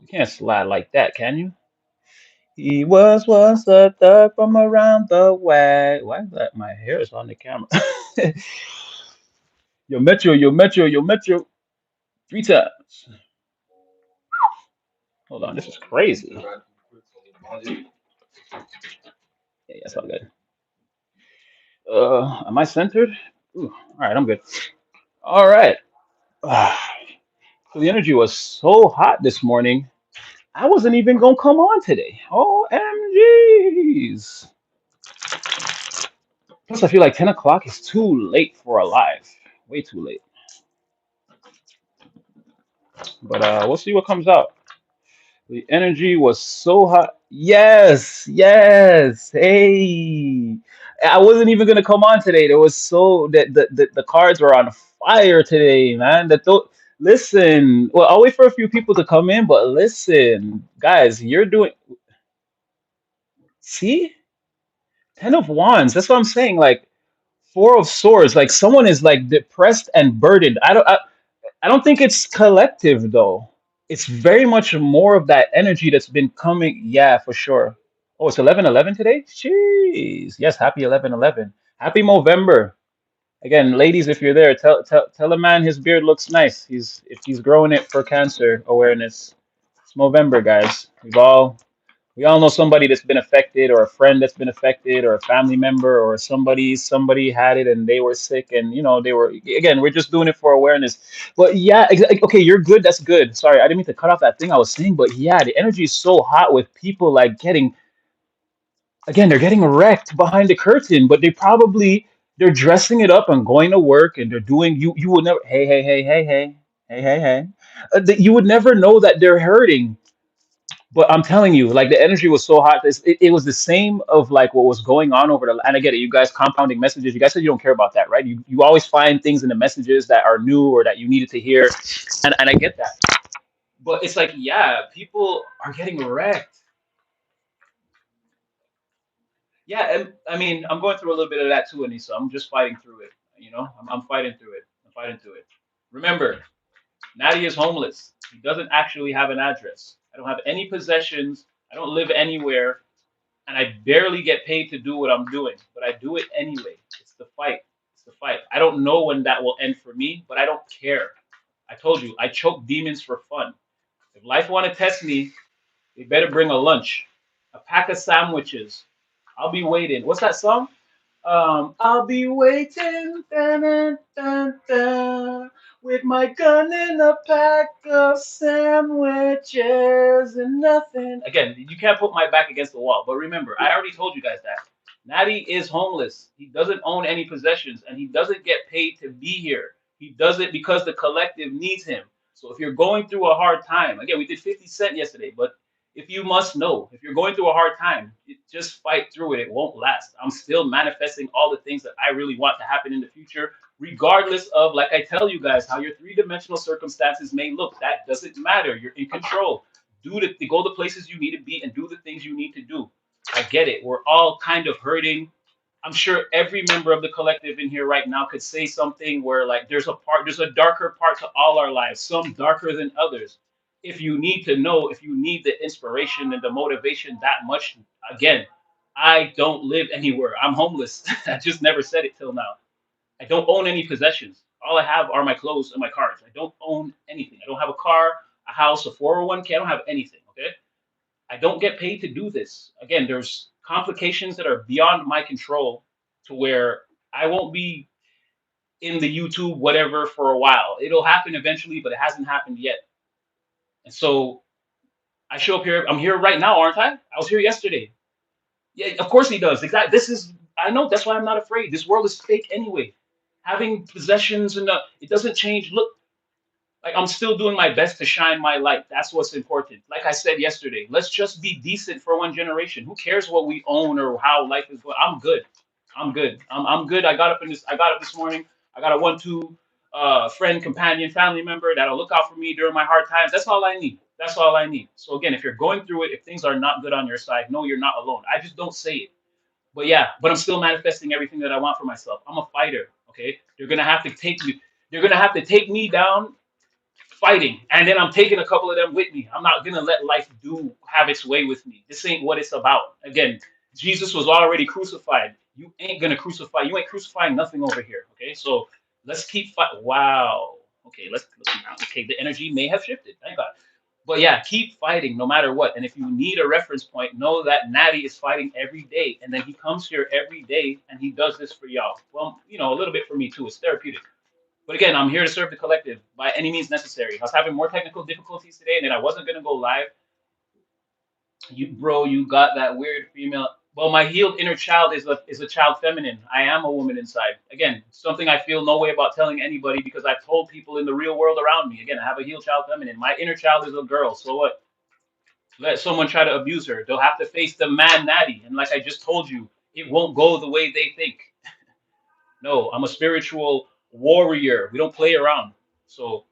You can't slide like that, can you? He was once a thug from around the way. Why is that? My hair is on the camera. Yo, Metro, yo, Metro, yo, Metro. Three times. Hold on, this is crazy. Yeah, that's all good. Am I centered? Ooh, all right, I'm good. All right. So the energy was so hot this morning. I wasn't even gonna come on today. OMGs. Plus, I feel like 10 o'clock is too late for a live. Way too late. But we'll see what comes out. The energy was so hot. Yes, yes. Hey, I wasn't even gonna come on today. There was so that the cards were on fire today, man. Listen. Well, I'll wait for a few people to come in, but listen, guys, you're doing. See, 10 of Wands. That's what I'm saying. Like Four of Swords. Like someone is like depressed and burdened. I don't think it's collective though. It's very much more of that energy that's been coming. Yeah, for sure. Oh, it's 11/11 today? Jeez. Yes, happy 11/11. Happy Movember. Again, ladies, if you're there, tell a man his beard looks nice. He's if he's growing it for cancer awareness. It's Movember, guys. We all know somebody that's been affected, or a friend that's been affected, or a family member, or somebody had it and they were sick, and they were, again, we're just doing it for awareness. But yeah, okay, you're good. That's good. Sorry, I didn't mean to cut off that thing I was saying, but yeah, the energy is so hot with people like getting, again, they're getting wrecked behind the curtain, but they're dressing it up and going to work, and they're doing, you would never, hey, hey, hey, hey, hey, hey, hey, hey, that you would never know that they're hurting. But I'm telling you, like the energy was so hot. It was the same of like what was going on over the. And I get it, you guys compounding messages. You guys said you don't care about that, right? You always find things in the messages that are new or that you needed to hear, and I get that. But it's like, yeah, people are getting wrecked. Yeah, and I mean, I'm going through a little bit of that too, Anissa. I'm just fighting through it. I'm fighting through it. I'm fighting through it. Remember, Natty is homeless. He doesn't actually have an address. I don't have any possessions. I don't live anywhere. And I barely get paid to do what I'm doing, but I do it anyway. It's the fight. It's the fight. I don't know when that will end for me, but I don't care. I told you, I choke demons for fun. If life want to test me, they better bring a lunch, a pack of sandwiches. I'll be waiting. What's that song? I'll be waiting, dun, dun, dun, dun, with my gun and a pack of sandwiches and nothing. Again, you can't put my back against the wall. But remember, I already told you guys that. Natty is homeless. He doesn't own any possessions, and he doesn't get paid to be here. He does it because the collective needs him. So if you're going through a hard time, again, we did 50 Cent yesterday, but if you must know, if you're going through a hard time, just fight through it. It won't last. I'm still manifesting all the things that I really want to happen in the future, regardless of, like I tell you guys, how your three-dimensional circumstances may look. That doesn't matter. You're in control. Go the places you need to be and do the things you need to do. I get it. We're all kind of hurting. I'm sure every member of the collective in here right now could say something where like there's a darker part to all our lives, some darker than others. If you need to know, if you need the inspiration and the motivation that much, again, I don't live anywhere. I'm homeless. I just never said it till now. I don't own any possessions. All I have are my clothes and my cards. I don't own anything. I don't have a car, a house, a 401k. I don't have anything. Okay. I don't get paid to do this. Again, there's complications that are beyond my control to where I won't be in the YouTube whatever for a while. It'll happen eventually, but it hasn't happened yet. And so I show up here. I'm here right now, aren't I? I was here yesterday. Yeah, of course he does. Exactly. I know. That's why I'm not afraid. This world is fake anyway. Having possessions and it doesn't change. Look, like I'm still doing my best to shine my light. That's what's important. Like I said yesterday, let's just be decent for one generation. Who cares what we own or how life is going? I'm good. I'm good. I'm good. I got up this morning. I got a 1-2 friend, companion, family member that'll look out for me during my hard times. That's all I need. That's all I need. So again, if you're going through it, if things are not good on your side, no, you're not alone. I just don't say it. But yeah, but I'm still manifesting everything that I want for myself. I'm a fighter. Okay, they're gonna have to take me. They're gonna have to take me down fighting, and then I'm taking a couple of them with me. I'm not gonna let life do have its way with me. This ain't what it's about. Again, Jesus was already crucified. You ain't gonna crucify. You ain't crucifying nothing over here. Okay, so let's keep fight. Wow. Okay, let's. Okay, the energy may have shifted. Thank God. But yeah, keep fighting no matter what. And if you need a reference point, know that Natty is fighting every day, and then he comes here every day and he does this for y'all. Well, a little bit for me too. It's therapeutic. But again, I'm here to serve the collective by any means necessary. I was having more technical difficulties today, and then I wasn't gonna go live. You got that weird female. Well, my healed inner child is a child feminine. I am a woman inside. Again, something I feel no way about telling anybody because I've told people in the real world around me. Again, I have a healed child feminine. My inner child is a girl. So what? Let someone try to abuse her. They'll have to face the man natty. And like I just told you, it won't go the way they think. No, I'm a spiritual warrior. We don't play around. So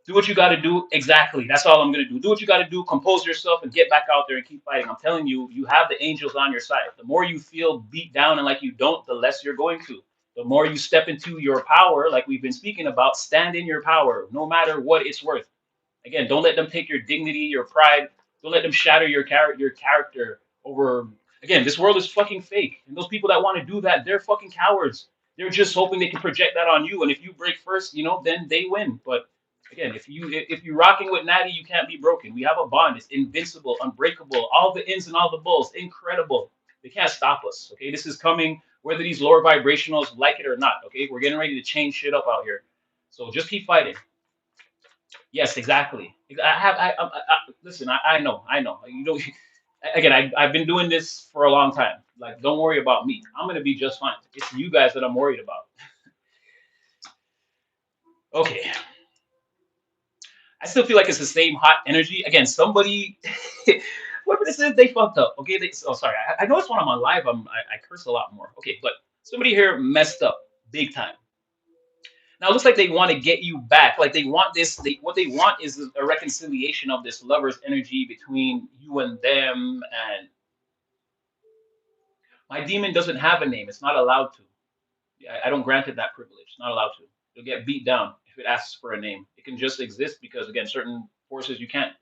do what you got to do. Exactly. That's all I'm going to do. Do what you got to do. Compose yourself and get back out there and keep fighting. I'm telling you, you have the angels on your side. The more you feel beat down and like you don't, the less you're going to. The more you step into your power, like we've been speaking about, stand in your power, no matter what it's worth. Again, don't let them take your dignity, your pride. Don't let them shatter your character over. Again, this world is fucking fake, and those people that want to do that, they're fucking cowards. They're just hoping they can project that on you, and if you break first, then they win. But again, if you're rocking with Natty, you can't be broken. We have a bond. It's invincible, unbreakable. All the ins and all the bulls, incredible. They can't stop us. Okay, this is coming, whether these lower vibrationals like it or not. Okay, we're getting ready to change shit up out here. So just keep fighting. Yes, exactly. Listen. I know. You know, again, I've been doing this for a long time. Like, don't worry about me. I'm gonna be just fine. It's you guys that I'm worried about. Okay, I still feel like it's the same hot energy. Again, somebody, whoever this is, they fucked up. Okay, sorry. I know it's when I'm on live. I curse a lot more. Okay, but somebody here messed up big time. Now it looks like they want to get you back. Like they want this. What they want is a reconciliation of this lover's energy between you and them. And my demon doesn't have a name. It's not allowed to. I don't grant it that privilege. It's not allowed to. You'll get beat down if it asks for a name. It can just exist because again, certain forces you can't.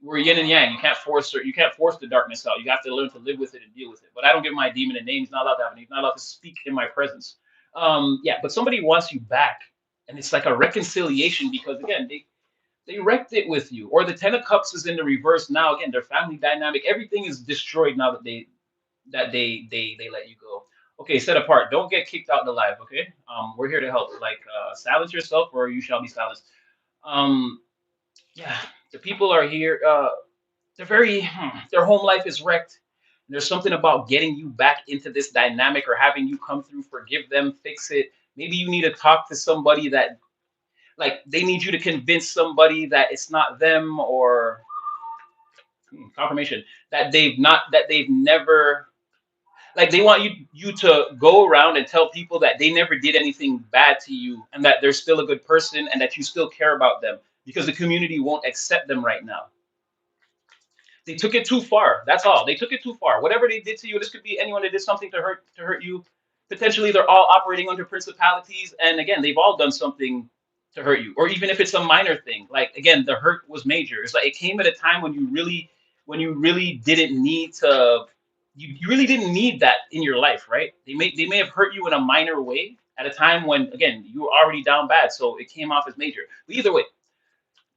We're yin and yang. You can't force the darkness out. You have to learn to live with it and deal with it. But I don't give my demon a name. He's not allowed to have a name. He's not allowed to speak in my presence. Yeah, but somebody wants you back, and it's like a reconciliation because again, they wrecked it with you. Or the Ten of Cups is in the reverse now. Again, their family dynamic, everything is destroyed now that they let you go. Okay, set apart. Don't get kicked out the live. Okay, we're here to help. Like, silence yourself, or you shall be silenced. Um, yeah, the people are here. Their home life is wrecked. There's something about getting you back into this dynamic or having you come through, forgive them, fix it. Maybe you need to talk to somebody that, like, they need you to convince somebody that it's not them, or confirmation that they've never, like, they want you to go around and tell people that they never did anything bad to you and that they're still a good person and that you still care about them because the community won't accept them right now. They took it too far. That's all. They took it too far. Whatever they did to you, this could be anyone that did something to hurt you. Potentially, they're all operating under principalities, and again, they've all done something to hurt you. Or even if it's a minor thing, like again, the hurt was major. It's like it came at a time when you really didn't need to. You really didn't need that in your life, right? They may have hurt you in a minor way at a time when again you were already down bad, so it came off as major. But either way,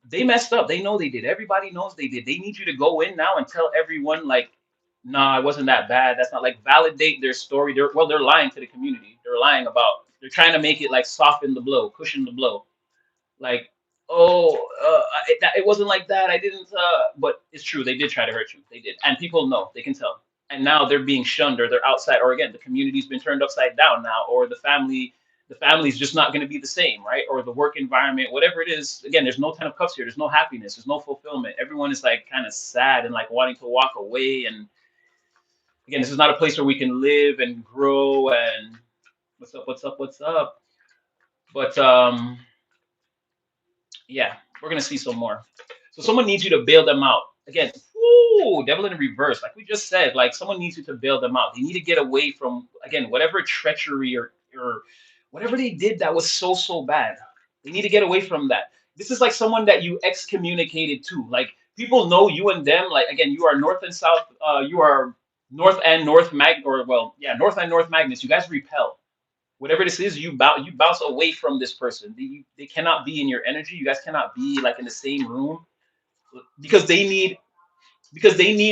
they messed up. They know they did. Everybody knows they did. They need you to go in now and tell everyone like, nah, it wasn't that bad. That's not like validate their story. They're lying to the community. They're lying about. They're trying to make it like soften the blow, cushion the blow. Like, oh, it wasn't like that. I didn't. But it's true. They did try to hurt you. They did, and people know. They can tell. And now they're being shunned, or they're outside, or again, the community's been turned upside down now, or the family's just not going to be the same, right? Or the work environment, whatever it is. Again, there's no Ten of Cups here. There's no happiness. There's no fulfillment. Everyone is like kind of sad and like wanting to walk away. And again, this is not a place where we can live and grow. And what's up? What's up? What's up? But yeah, we're gonna see some more. So someone needs you to bail them out. Again, ooh, devil in the reverse. Like we just said, like someone needs you to bail them out. They need to get away from again whatever treachery or whatever they did that was so bad. They need to get away from that. this is like someone that you excommunicated to. Like people know you and them. Like again, you are north and south. You are north and north mag, or well, yeah, north and north magnets. You guys repel. Whatever this is, you bounce away from this person. They cannot be in your energy. You guys cannot be like in the same room because they need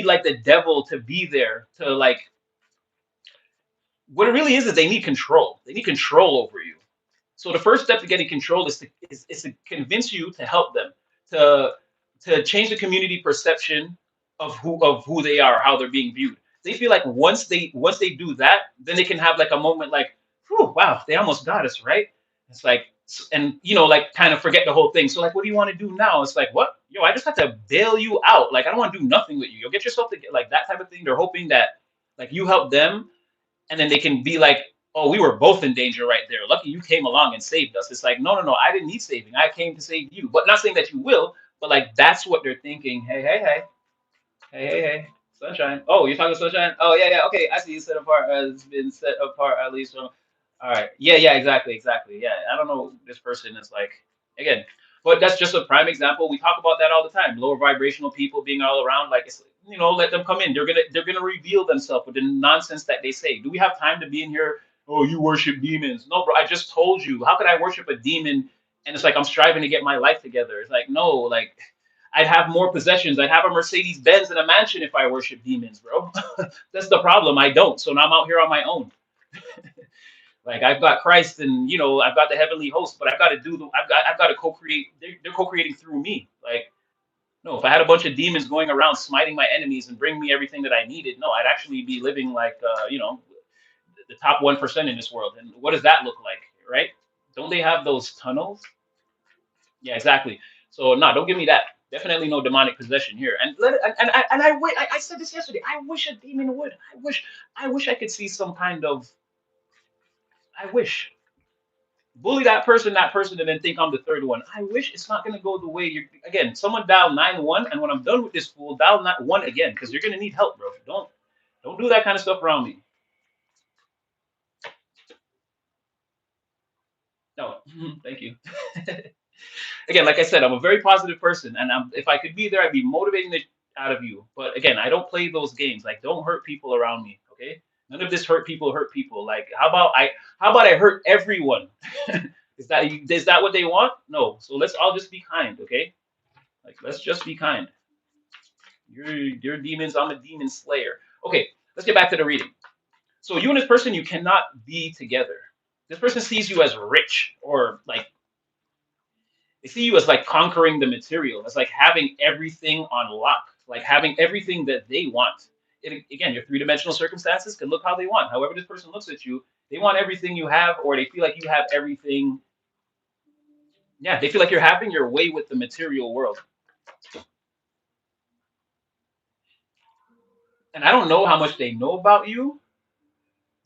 like the devil to be there to like what it really is they need control. They need control over you. So the first step to getting control is to convince you to help them to change the community perception of who they are, how they're being viewed. They feel like once they do that, then they can have like a moment like, "Whew, wow, they almost got us right." It's like and like kind of forget the whole thing. So like, what do you want to do now? It's like, what? Yo, I just have to bail you out. Like I don't want to do nothing with you. You'll get yourself to get like that type of thing. They're hoping that like you help them and then they can be like, "Oh, we were both in danger right there. Lucky you came along and saved us." It's like, no, no, no, I didn't need saving. I came to save you. But not saying that you will, but like that's what they're thinking. Hey, hey, hey, hey, hey, hey, sunshine. Oh, you're talking sunshine? Oh, yeah, yeah. Okay, I see you set apart. Has been set apart at least from. All right. Yeah, yeah, exactly, exactly. Yeah, I don't know. This person is like again, but that's just a prime example. We talk about that all the time. Lower vibrational people being all around. Like it's let them come in. They're gonna reveal themselves with the nonsense that they say. Do we have time to be in here? Oh, you worship demons? No, bro. I just told you. How could I worship a demon? And it's like I'm striving to get my life together. It's like no, like I'd have more possessions. I'd have a Mercedes Benz and a mansion if I worship demons, bro. That's the problem. I don't. So now I'm out here on my own. Like I've got Christ and I've got the heavenly host, but I've got to co-create. They're co-creating through me. Like no, if I had a bunch of demons going around smiting my enemies and bring me everything that I needed, no, I'd actually be living like the top 1% in this world. And what does that look like, right? Don't they have those tunnels? Yeah, exactly. So no, don't give me that. Definitely no demonic possession here. And I said this yesterday. I wish a demon would. I wish I could see some kind of. I wish bully that person, and then think I'm the third one. I wish it's not gonna go the way you. Again, someone dial 9-1, and when I'm done with this fool, dial not one again because you're gonna need help, bro. Don't do that kind of stuff around me. No, thank you. Again, like I said, I'm a very positive person, and if I could be there, I'd be motivating the out of you. But again, I don't play those games. Like, don't hurt people around me. Okay, none of this hurt people. Hurt people. Like, how about I hurt everyone? Is that what they want? No. So let's all just be kind. Okay, like let's just be kind. You're demons. I'm a demon slayer. Okay, let's get back to the reading. So you and this person, you cannot be together. This person sees you as rich or like they see you as like conquering the material, as like having everything on lock, like having everything that they want. Again, your three-dimensional circumstances can look how they want. However, this person looks at you, they want everything you have, or they feel like you have everything. Yeah, they feel like you're having your way with the material world. And I don't know how much they know about you.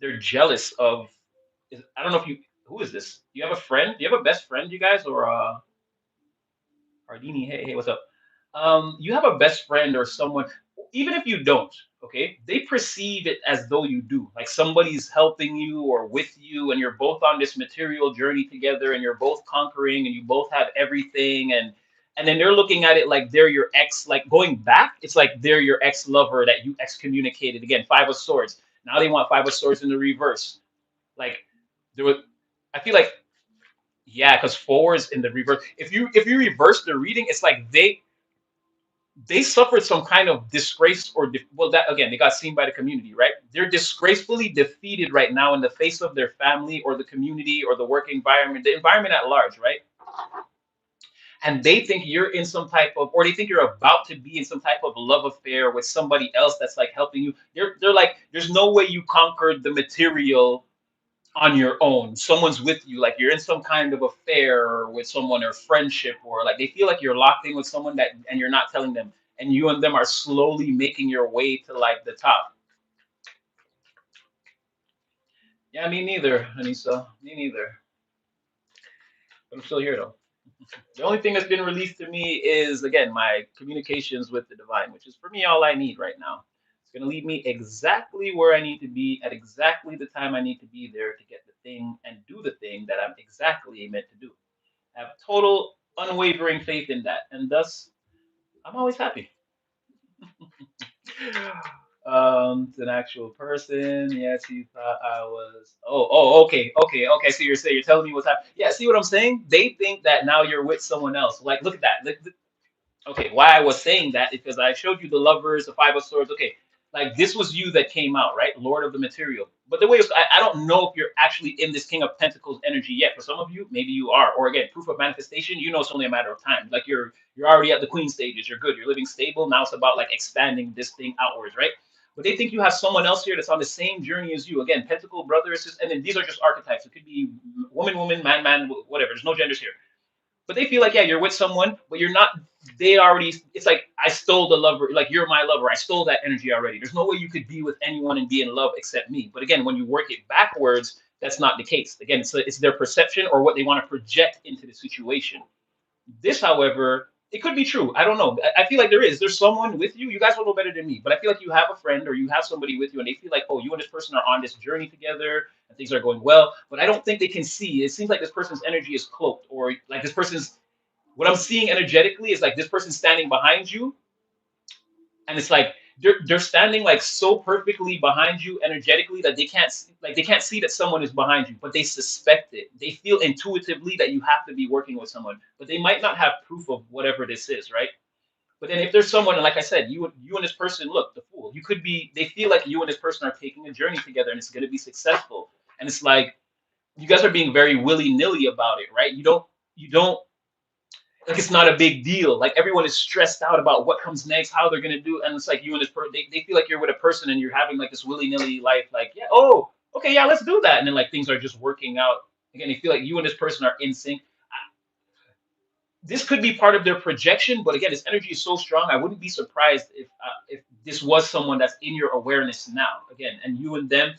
They're jealous of. I don't know if you. Who is this? Do you have a friend? Do you have a best friend, you guys, or Ardini? Hey, hey, what's up? You have a best friend or someone, even if you don't, okay, they perceive it as though you do. Like somebody's helping you or with you, and you're both on this material journey together, and you're both conquering, and you both have everything, and then they're looking at it like they're your ex, like going back, it's like they're your ex lover that you excommunicated. Again, Five of Swords. Now they want Five of Swords in the reverse. Like there was, I feel like yeah, because fours in the reverse. If you reverse the reading, it's like they suffered some kind of disgrace or well that again they got seen by the community, right? They're disgracefully defeated right now in the face of their family or the community or the work environment, the environment at large, right? And they think you're in some type of or they think you're about to be in some type of love affair with somebody else that's like helping you. They're like there's no way you conquered the material on your own. Someone's with you, like you're in some kind of affair with someone or friendship, or like they feel like you're locked in with someone that and you're not telling them, and you and them are slowly making your way to like the top. Yeah, me neither, Anissa. Me neither. But I'm still here though. The only thing that's been released to me is again my communications with the divine, which is for me all I need right now. It's gonna lead me exactly where I need to be at exactly the time I need to be there to get the thing and do the thing that I'm exactly meant to do. Have total unwavering faith in that, and thus I'm always happy. It's an actual person. Yes, he thought I was. Okay. So you're saying you're telling me what's happening. Yeah, see what I'm saying? They think that now you're with someone else. Like, look at that. Okay, why I was saying that is because I showed you the lovers, the five of swords. Okay, like this was you that came out, right? Lord of the material. But the way I don't know if you're actually in this King of Pentacles energy yet. For some of you, maybe you are. Or again, proof of manifestation. You know, it's only a matter of time. Like you're already at the queen stages. You're good. You're living stable. Now it's about like expanding this thing outwards, right? But they think you have someone else here that's on the same journey as you. Again, Pentacle, brother, sister, and then these are just archetypes. It could be woman, woman, man, man, whatever. There's no genders here, but they feel like yeah you're with someone but you're not. They already, it's like I stole the lover, like you're my lover, I stole that energy already. There's no way you could be with anyone and be in love except me. But again, when you work it backwards, that's not the case. Again, it's their perception or what they want to project into the situation. This, however, it could be true. I don't know. I feel like there's someone with you. You guys will know better than me, but I feel like you have a friend or you have somebody with you, and they feel like, oh, you and this person are on this journey together, and things are going well. But I don't think they can see. It seems like this person's energy is cloaked, or like this person's. What I'm seeing energetically is like this person standing behind you, and it's like they're standing like so perfectly behind you energetically that they can't see that someone is behind you, but they suspect it. They feel intuitively that you have to be working with someone, but they might not have proof of whatever this is, right? But then if there's someone, and like I said, you and this person, look, the fool, you could be. They feel like you and this person are taking a journey together, and it's going to be successful, and it's like you guys are being very willy nilly about it, right? You don't like it's not a big deal. Like everyone is stressed out about what comes next, how they're gonna do, and it's like you and this person, they feel like you're with a person and you're having like this willy nilly life. Like yeah, oh, okay, yeah, let's do that, and then like things are just working out. Again, they feel like you and this person are in sync. This could be part of their projection, but again, this energy is so strong. I wouldn't be surprised if this was someone that's in your awareness now. Again, and you and them,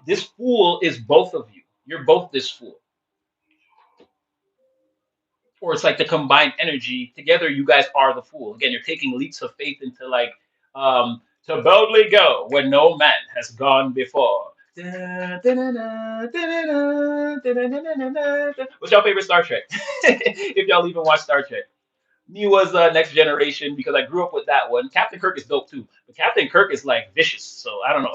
this fool is both of you. You're both this fool, or it's like the combined energy together. You guys are the fool. Again, you're taking leaps of faith into like to boldly go where no man has gone before. What's your favorite Star Trek? If y'all even watch Star Trek. Me was Next Generation because I grew up with that one. Captain Kirk is dope too, but Captain Kirk is like vicious, so I don't know.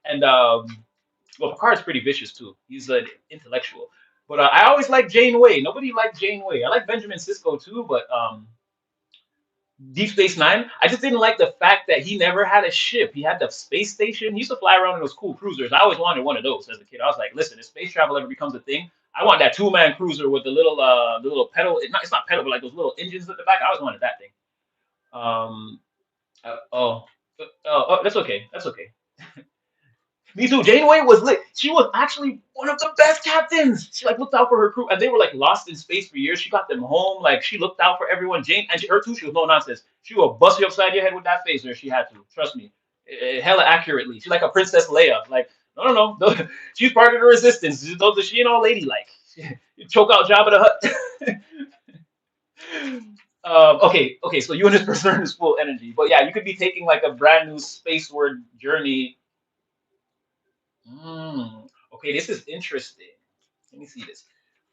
And well, Picard's pretty vicious too. He's an intellectual. But I always like Janeway. Nobody liked Janeway. I like Benjamin Sisko too, but Deep Space Nine. I just didn't like the fact that he never had a ship. He had the space station. He used to fly around in those cool cruisers. I always wanted one of those as a kid. I was like, listen, if space travel ever becomes a thing, I want that two-man cruiser with the little pedal. It's not pedal, but like those little engines at the back. I always wanted that thing. Um, uh, oh, that's okay. That's okay. Me too. Janeway was lit. She was actually one of the best captains. She like looked out for her crew, and they were like lost in space for years. She got them home. Like she looked out for everyone. Jane and her too. She was no nonsense. She will bust you upside your head with that phaser if she had to. Trust me, hella accurately. She's like a Princess Leia. Like no. She's part of the resistance. She ain't all ladylike. You choke out Jabba the Hutt. Okay. So you and this person are in full energy, but yeah, you could be taking like a brand new spaceward journey. Okay, this is interesting. Let me see this.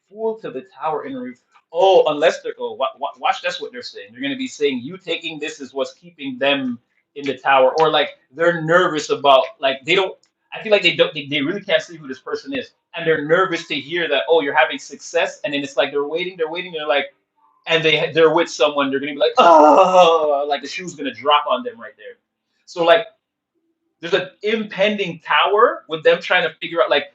Fool to the tower in roof. Oh, unless they're watch. That's what they're saying. They're going to be saying you taking this is what's keeping them in the tower, or like they're nervous about like they don't. I feel like they really can't see who this person is, and they're nervous to hear that oh you're having success, and then it's like they're waiting, they're like, and they're with someone, they're gonna be like oh like the shoe's gonna drop on them right there. So like there's an impending tower with them trying to figure out like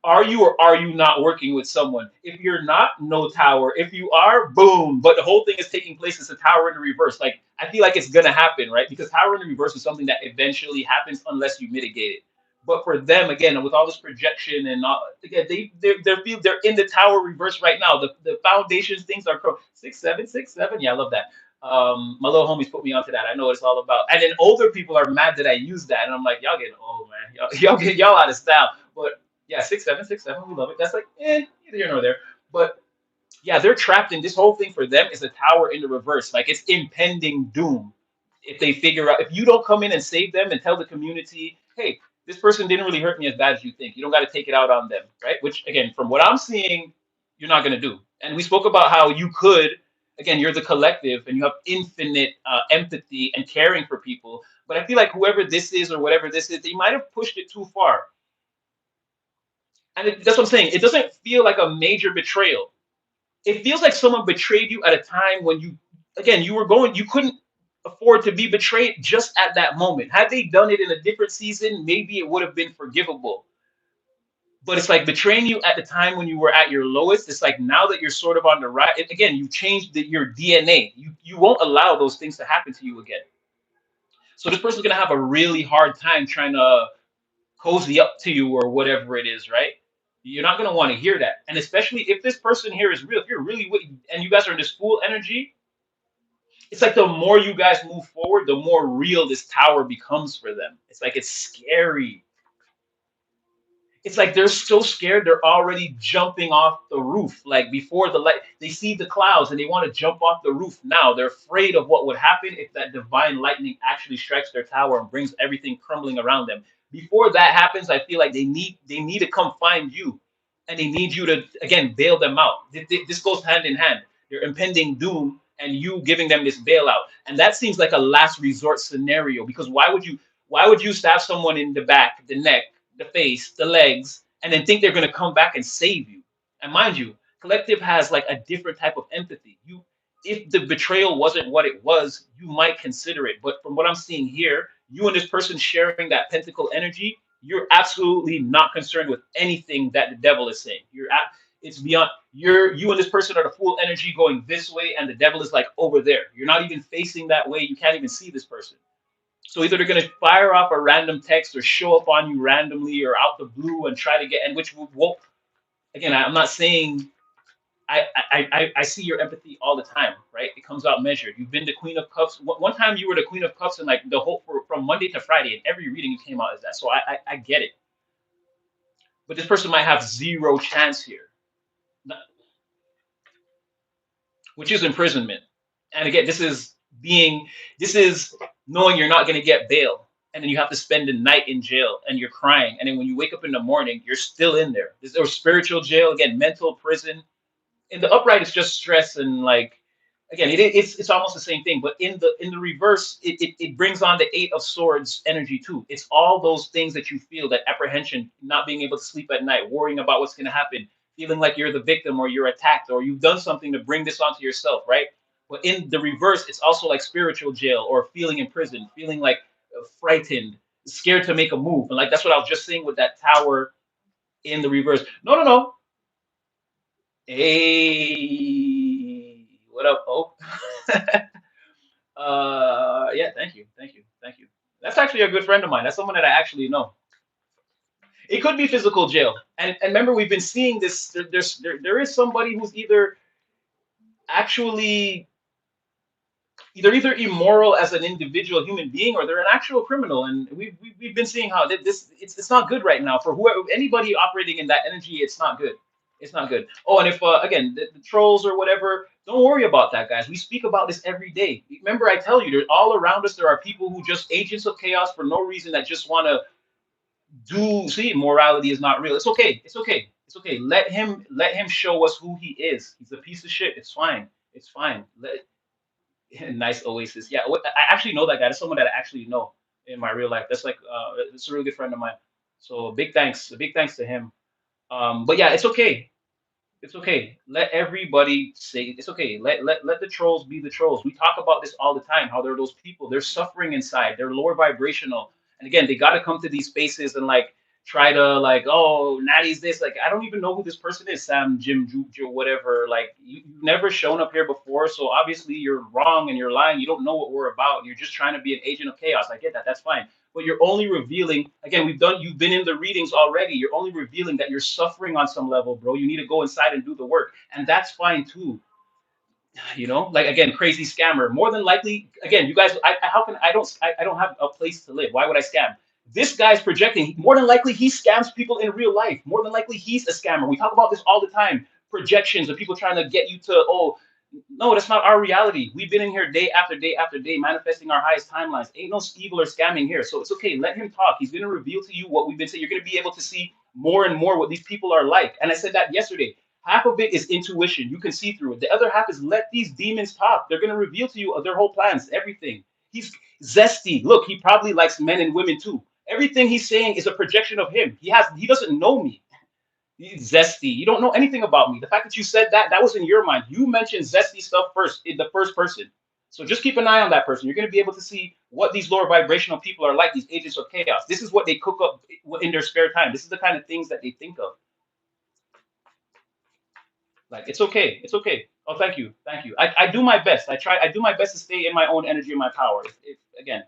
are you or are you not working with someone? If you're not, no tower. If you are, boom. But the whole thing is taking place as a tower in the reverse. Like I feel like it's gonna happen, right? Because tower in the reverse is something that eventually happens unless you mitigate it. But for them, again, with all this projection and all, again, they're in the tower reverse right now. The foundations things are 6 7 6 7. Yeah, I love that. My little homies put me onto that. I know what it's all about. And then older people are mad that I use that, and I'm like, y'all getting old, man. Y'all out of style. But yeah, 6 7 6 7. We love it. That's like neither here nor there. But yeah, they're trapped in this whole thing. For them is a tower in the reverse. Like it's impending doom. If they figure out, if you don't come in and save them and tell the community, hey, this person didn't really hurt me as bad as you think. You don't got to take it out on them, right? Which again, from what I'm seeing, you're not going to do. And we spoke about how you could, again, you're the collective and you have infinite empathy and caring for people. But I feel like whoever this is or whatever this is, they might have pushed it too far. And that's what I'm saying. It doesn't feel like a major betrayal. It feels like someone betrayed you at a time when you, again, you couldn't afford to be betrayed just at that moment. Had they done it in a different season, maybe it would have been forgivable. But it's like betraying you at the time when you were at your lowest. It's like now that you're sort of on the right, again, you changed your DNA. You won't allow those things to happen to you again. So this person's gonna have a really hard time trying to cozy up to you or whatever it is, right? You're not gonna want to hear that, and especially if this person here is real. If you're really and you guys are in this full energy, it's like the more you guys move forward, the more real this tower becomes for them. It's like it's scary. It's like they're so scared they're already jumping off the roof. Like before the light, they see the clouds and they want to jump off the roof now. They're afraid of what would happen if that divine lightning actually strikes their tower and brings everything crumbling around them. Before that happens, I feel like they need to come find you, and they need you to again bail them out. This goes hand in hand. Their impending doom and you giving them this bailout, and that seems like a last resort scenario. Because why would you stab someone in the back, the neck, the face, the legs, and then think they're going to come back and save you? And mind you, collective has like a different type of empathy. If the betrayal wasn't what it was, you might consider it. But from what I'm seeing here, you and this person sharing that pentacle energy, you're absolutely not concerned with anything that the devil is saying. It's beyond you and this person are the full energy going this way, and the devil is like over there. You're not even facing that way. You can't even see this person. So either they're going to fire off a random text or show up on you randomly or out the blue and try to get, and which won't. Again, I'm not saying I see your empathy all the time, right? It comes out measured. You've been the Queen of Cups. One time you were the Queen of Cups, and like the whole from Monday to Friday, and every reading you came out as that. So I get it. But this person might have zero chance here, which is imprisonment. And again, this is knowing you're not going to get bail, and then you have to spend the night in jail, and you're crying, and then when you wake up in the morning, you're still in there. This or spiritual jail again, mental prison. In the upright, it's just stress and like again, it's almost the same thing. But in the reverse, it brings on the Eight of Swords energy too. It's all those things that you feel, that apprehension, not being able to sleep at night, worrying about what's going to happen, feeling like you're the victim or you're attacked or you've done something to bring this onto yourself, right? But in the reverse, it's also like spiritual jail or feeling imprisoned, feeling like frightened, scared to make a move. And like that's what I was just saying with that tower in the reverse. No, no, no. Hey, what up, Hope? Yeah, thank you, thank you, thank you. That's actually a good friend of mine. That's someone that I actually know. It could be physical jail, and remember we've been seeing this. There is somebody who's actually either immoral as an individual human being, or they're an actual criminal. And we've been seeing how this it's not good right now for whoever anybody operating in that energy. It's not good. It's not good. Oh, and if again the trolls or whatever, don't worry about that, guys. We speak about this every day. Remember, I tell you, there's all around us. There are people who just agents of chaos for no reason that just want to do. See, morality is not real. It's okay. It's okay. It's okay. Let him show us who he is. He's a piece of shit. It's fine. It's fine. Nice Oasis. Yeah, I actually know that guy. That's someone that I actually know in my real life. That's like it's a really good friend of mine. So big thanks to him. But yeah, it's okay. It's okay. Let everybody say it's okay. Let the trolls be the trolls. We talk about this all the time. How there are those people. They're suffering inside. They're lower vibrational, and again, they got to come to these spaces and like try to like, oh, Natty's this. Like, I don't even know who this person is. Sam, Jim, Juju, whatever. Like, you've never shown up here before, so obviously you're wrong and you're lying. You don't know what we're about. You're just trying to be an agent of chaos. I get that. That's fine. But you're only revealing again, you've been in the readings already. You're only revealing that you're suffering on some level, bro. You need to go inside and do the work, and that's fine too. Like again, crazy scammer. More than likely, again, you guys, how can I don't have a place to live. Why would I scam? This guy's projecting. More than likely, he scams people in real life. More than likely, he's a scammer. We talk about this all the time. Projections of people trying to get you to, oh, no, that's not our reality. We've been in here day after day after day, manifesting our highest timelines. Ain't no evil or scamming here. So it's okay. Let him talk. He's going to reveal to you what we've been saying. You're going to be able to see more and more what these people are like. And I said that yesterday. Half of it is intuition. You can see through it. The other half is let these demons talk. They're gonna reveal to you their whole plans, everything. He's zesty. Look, he probably likes men and women too. Everything he's saying is a projection of him. He doesn't know me. He's zesty. You don't know anything about me. The fact that you said that, that was in your mind. You mentioned zesty stuff first in the first person. So just keep an eye on that person. You're going to be able to see what these lower vibrational people are like, these agents of chaos. This is what they cook up in their spare time. This is the kind of things that they think of. Like, it's okay. It's okay. Oh, thank you. Thank you. I do my best. I do my best to stay in my own energy and my power. Again,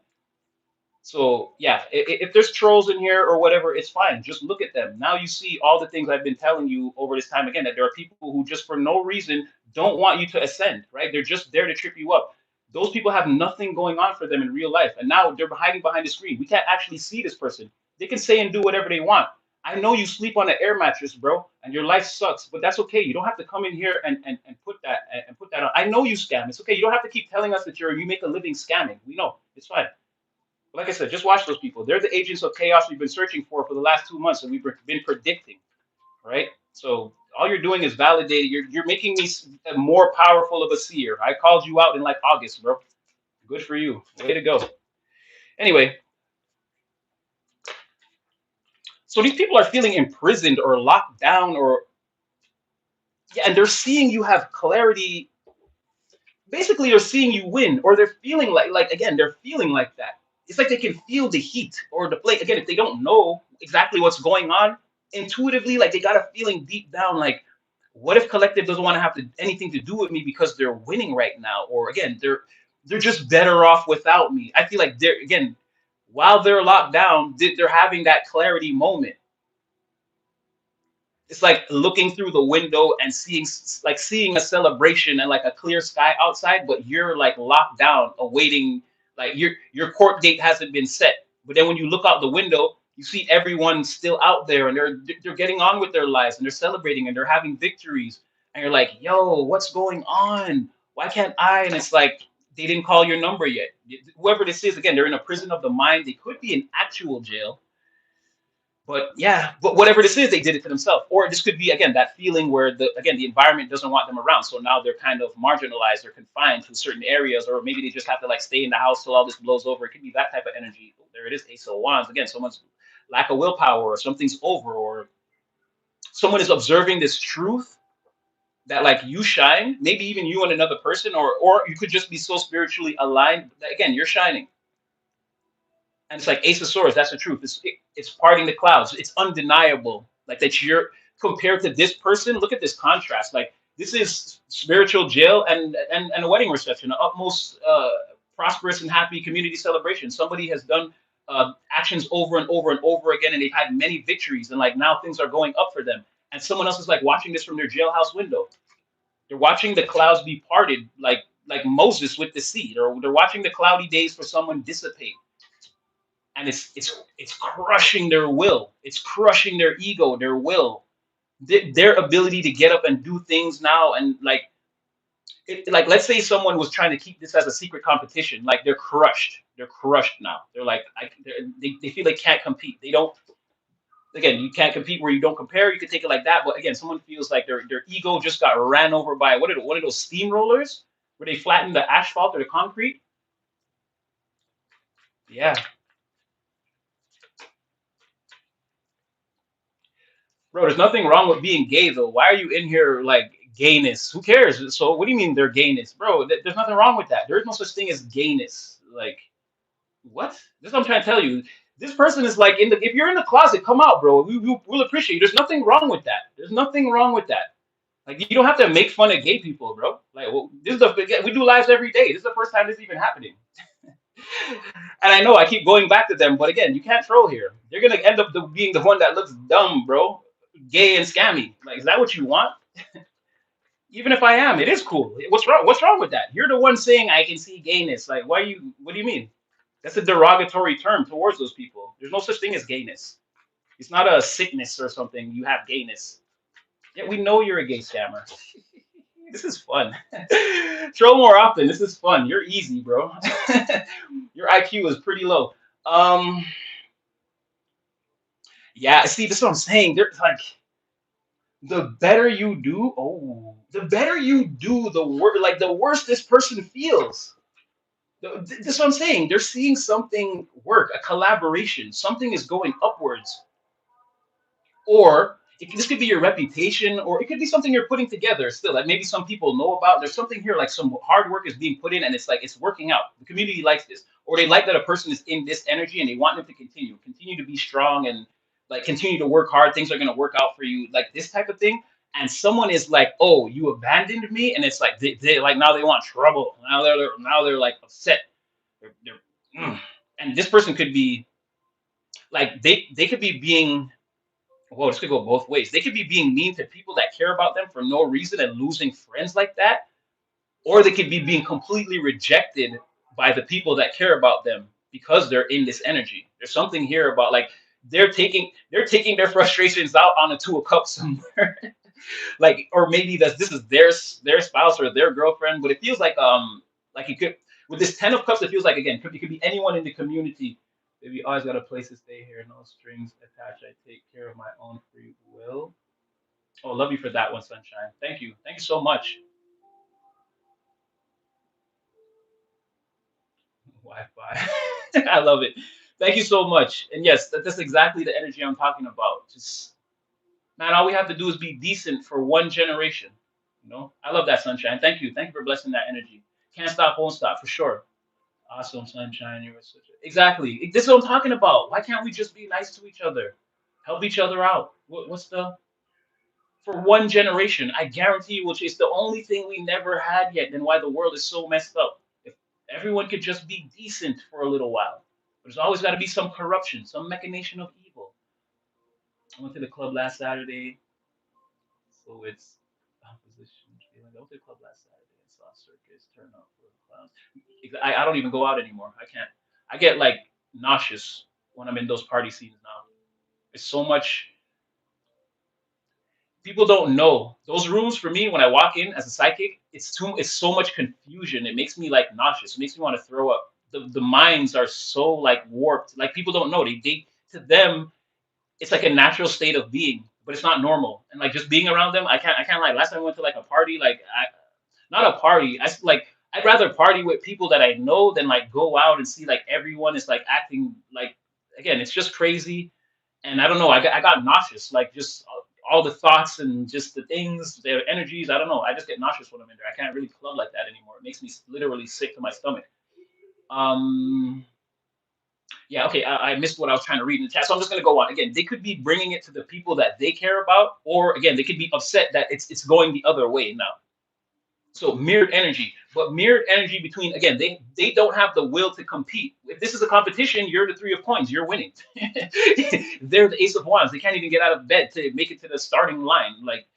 so yeah, if there's trolls in here or whatever, it's fine. Just look at them. Now you see all the things I've been telling you over this time again, that there are people who just for no reason don't want you to ascend, right? They're just there to trip you up. Those people have nothing going on for them in real life. And now they're hiding behind the screen. We can't actually see this person. They can say and do whatever they want. I know you sleep on an air mattress, bro, and your life sucks, but that's okay. You don't have to come in here and put that on. I know you scam. It's okay. You don't have to keep telling us that you make a living scamming. We know. It's fine. Like I said, just watch those people. They're the agents of chaos we've been searching for the last 2 months, and we've been predicting, right? So all you're doing is validating. You're making me more powerful of a seer. I called you out in like August, bro. Good for you. Way to go. Anyway, so these people are feeling imprisoned or locked down, or yeah, and they're seeing you have clarity. Basically, they're seeing you win, or they're feeling like again, they're feeling like that. It's like they can feel the heat or the play. Again, if they don't know exactly what's going on, intuitively, like they got a feeling deep down, like, what if collective doesn't want to have anything to do with me because they're winning right now, or again, they're just better off without me. I feel like they're again, while they're locked down, they're having that clarity moment. It's like looking through the window and seeing a celebration and like a clear sky outside, but you're like locked down awaiting, like your court date hasn't been set, but then when you look out the window you see everyone still out there and they're getting on with their lives and they're celebrating and they're having victories, and you're like, yo, what's going on? Why can't I? And it's like they didn't call your number yet. Whoever this is, again, they're in a prison of the mind. They could be in actual jail, but yeah, but whatever this is, they did it to themselves. Or this could be again that feeling where the environment doesn't want them around, so now they're kind of marginalized or confined to certain areas, or maybe they just have to like stay in the house till all this blows over. It could be that type of energy. There it is, Ace of Wands again. Someone's lack of willpower, or something's over, or someone is observing this truth that like you shine. Maybe even you and another person, or you could just be so spiritually aligned that again you're shining. And it's like Ace of Swords. That's the truth. It's parting the clouds. It's undeniable. Like that you're compared to this person. Look at this contrast. Like this is spiritual jail and a wedding reception, an utmost prosperous and happy community celebration. Somebody has done actions over and over and over again, and they've had many victories. And like now things are going up for them. And someone else is like watching this from their jailhouse window. They're watching the clouds be parted, like Moses with the sea. Or they're watching the cloudy days for someone dissipate, and it's crushing their will. It's crushing their ego, their will, their ability to get up and do things now. And like like let's say someone was trying to keep this as a secret competition. Like they're crushed now. They're like they feel they can't compete. They don't. Again, you can't compete where you don't compare. You could take it like that, but again, someone feels like their ego just got ran over by one of those steamrollers where they flatten the asphalt or the concrete. Yeah. Bro, there's nothing wrong with being gay though. Why are you in here like gayness? Who cares? So what do you mean they're gayness? Bro, there's nothing wrong with that. There is no such thing as gayness. Like what? This is what I'm trying to tell you. This person is like if you're in the closet, come out, bro. We'll appreciate you. There's nothing wrong with that. There's nothing wrong with that. Like you don't have to make fun of gay people, bro. Like this is we do lives every day. This is the first time this is even happening. And I know I keep going back to them, but again, you can't troll here. You're gonna end up being the one that looks dumb, bro, gay and scammy. Like, is that what you want? Even if I am, it is cool. What's wrong? What's wrong with that? You're the one saying I can see gayness. Like, why you? What do you mean? That's a derogatory term towards those people. There's no such thing as gayness. It's not a sickness or something. You have gayness. Yeah, we know you're a gay scammer. This is fun. Troll more often. This is fun. You're easy, bro. Your IQ is pretty low. Yeah, see, this is what I'm saying. They're like, The better you do, the better you do, the worse this person feels. That's what I'm saying. They're seeing something work, a collaboration. Something is going upwards, or this could be your reputation, or it could be something you're putting together still. Like maybe some people know about. There's something here, like some hard work is being put in, and it's like it's working out. The community likes this, or they like that a person is in this energy, and they want them to continue to be strong, and like continue to work hard. Things are gonna work out for you, like this type of thing. And someone is like, "Oh, you abandoned me," and it's like they like now they want trouble. Now they're like upset. They're and this person could be like they could be being, well, this could go both ways. They could be being mean to people that care about them for no reason and losing friends like that, or they could be being completely rejected by the people that care about them because they're in this energy. There's something here about like they're taking their frustrations out on a two of cups somewhere, like, or maybe this is their spouse or their girlfriend, but it feels like it could, with this 10 of cups, it feels like, again, it could be anyone in the community. Maybe always got a place to stay here, no strings attached. I take care of my own free will. Oh, love you for that one, Sunshine. Thank you so much. Wi-Fi. I love it. Thank you so much. And yes, that's exactly the energy I'm talking about. Just, man, all we have to do is be decent for one generation. I love that, Sunshine. Thank you for blessing that energy. Can't stop, won't stop, for sure. Awesome, Sunshine. You were such a, exactly. This is what I'm talking about. Why can't we just be nice to each other, help each other out? What's the for one generation? I guarantee you, which is the only thing we never had yet, and why the world is so messed up. If everyone could just be decent for a little while, there's always got to be some corruption, some machination of evil. I went to the club last Saturday, so it's opposition feeling. I went to the club last Saturday and saw circus turn up for the clowns. I don't even go out anymore. I can't. I get like nauseous when I'm in those party scenes now. It's so much. People don't know those rooms for me. When I walk in as a psychic, it's so much confusion. It makes me like nauseous. It makes me want to throw up. The minds are so like warped. Like people don't know. They to them it's like a natural state of being, but it's not normal. And like just being around them, I can't like last time I went to like a party, like I not a party. Like I'd rather party with people that I know than like go out and see like everyone is like acting like, again, it's just crazy. And I don't know, I got nauseous, like just all the thoughts and just the things, their energies. I don't know. I just get nauseous when I'm in there. I can't really club like that anymore. It makes me literally sick to my stomach. Um, yeah, okay. I missed what I was trying to read in the chat, so I'm just gonna go on. Again, they could be bringing it to the people that they care about, or again, they could be upset that it's going the other way now. So mirrored energy, but mirrored energy between, again, they don't have the will to compete. If this is a competition, you're the three of coins, you're winning. They're the ace of wands. They can't even get out of bed to make it to the starting line. Like,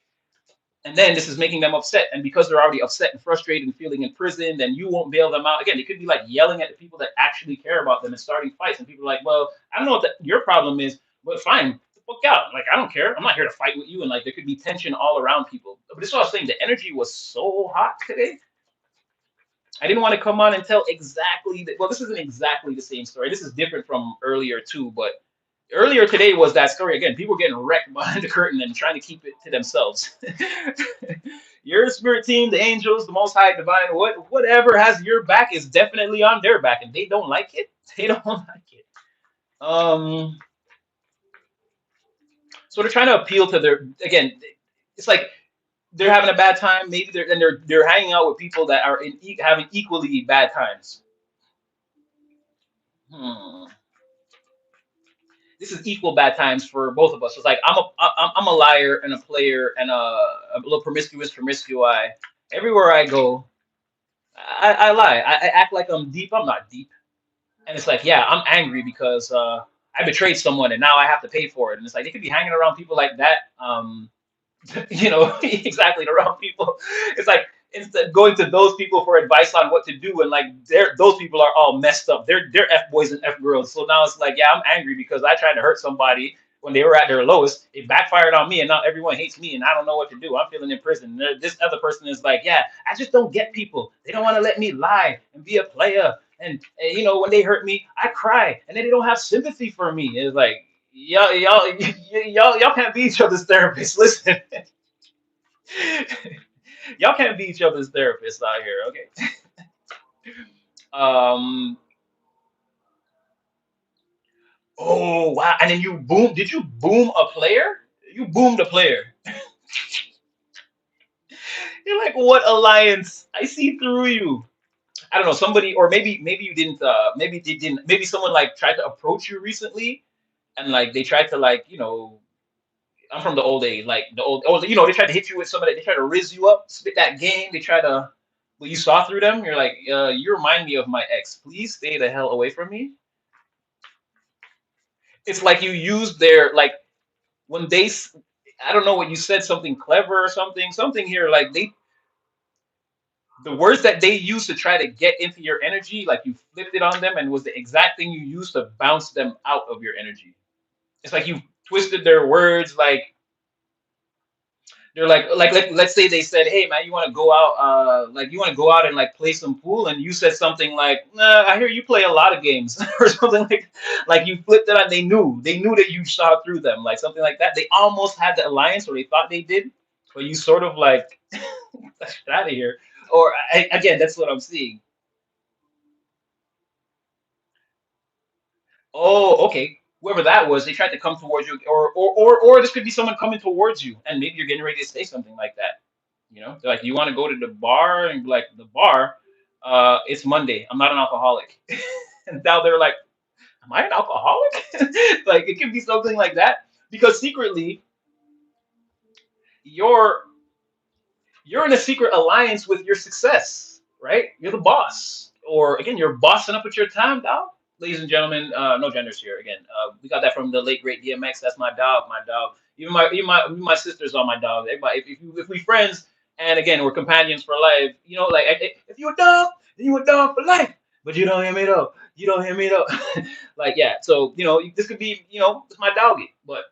and then this is making them upset, and because they're already upset and frustrated and feeling imprisoned, then you won't bail them out. Again, they could be like yelling at the people that actually care about them and starting fights, and people are like, well, I don't know what your problem is, but fine, get the fuck out. Like, I don't care, I'm not here to fight with you. And like there could be tension all around people. But this is what I was saying, the energy was so hot today. I didn't want to come on and tell exactly that. Well, this isn't exactly the same story. This is different from earlier too. But earlier today was that story again. People getting wrecked behind the curtain and trying to keep it to themselves. Your spirit team, the angels, the Most High, divine, whatever has your back is definitely on their back, and they don't like it. They don't like it. Um, so they're trying to appeal to their, again. It's like they're having a bad time. Maybe they're hanging out with people that are having equally bad times. Hmm. This is equal bad times for both of us. It's like I'm a liar and a player and a little promiscuous. Everywhere I go, I lie. I act like I'm deep. I'm not deep. And it's like, yeah, I'm angry because I betrayed someone and now I have to pay for it. And it's like they could be hanging around people like that. Exactly, the wrong people. It's like instead going to those people for advice on what to do, and like those people are all messed up. They're f boys and f girls. So now it's like, yeah, I'm angry because I tried to hurt somebody when they were at their lowest. It backfired on me, and now everyone hates me, and I don't know what to do. I'm feeling in prison. This other person is like, yeah, I just don't get people. They don't want to let me lie and be a player. And when they hurt me, I cry, and then they don't have sympathy for me. It's like y'all can't be each other's therapists. Listen. Y'all can't be each other's therapists out here, okay? Um. Oh wow! And then you boom. Did you boom a player? You boomed a player. You're like, what alliance? I see through you. I don't know, somebody, or maybe you didn't. Maybe they didn't. Maybe someone like tried to approach you recently, and like they tried to like I'm from the old age, like the old. They tried to hit you with somebody. They tried to riz you up, spit that game. They try to. Well, you saw through them. You're like, you remind me of my ex. Please stay the hell away from me. It's like you used their like when they. I don't know what you said, something clever or something here. Like the words that they used to try to get into your energy, like you flipped it on them and was the exact thing you used to bounce them out of your energy. It's like you twisted their words, like they're like let's say they said, "Hey man, you want to go out like you want to go out and like play some pool," and you said something like, "Nah, I hear you play a lot of games," or something like you flipped it on. They knew that you saw through them, like something like that. They almost had the alliance, or they thought they did, but you sort of like get out of here. Or again, that's what I'm seeing. Oh, okay. Whoever that was, they tried to come towards you, or this could be someone coming towards you, and maybe you're getting ready to say something like that. They're like, you want to go to the bar, and be like, the bar, it's Monday. I'm not an alcoholic. And now they're like, am I an alcoholic? Like it could be something like that because secretly you're you're in a secret alliance with your success, right? You're the boss, or again, you're bossing up with your time, dog. Ladies and gentlemen, no genders here. Again, we got that from the late great DMX. That's my dog, my dog. Even my sisters are my dog. Everybody, if we friends, and again, we're companions for life. Like if you a dog, then you a dog for life. But you don't hear me though. You don't hear me though. Like yeah. So this could be it's my doggy. But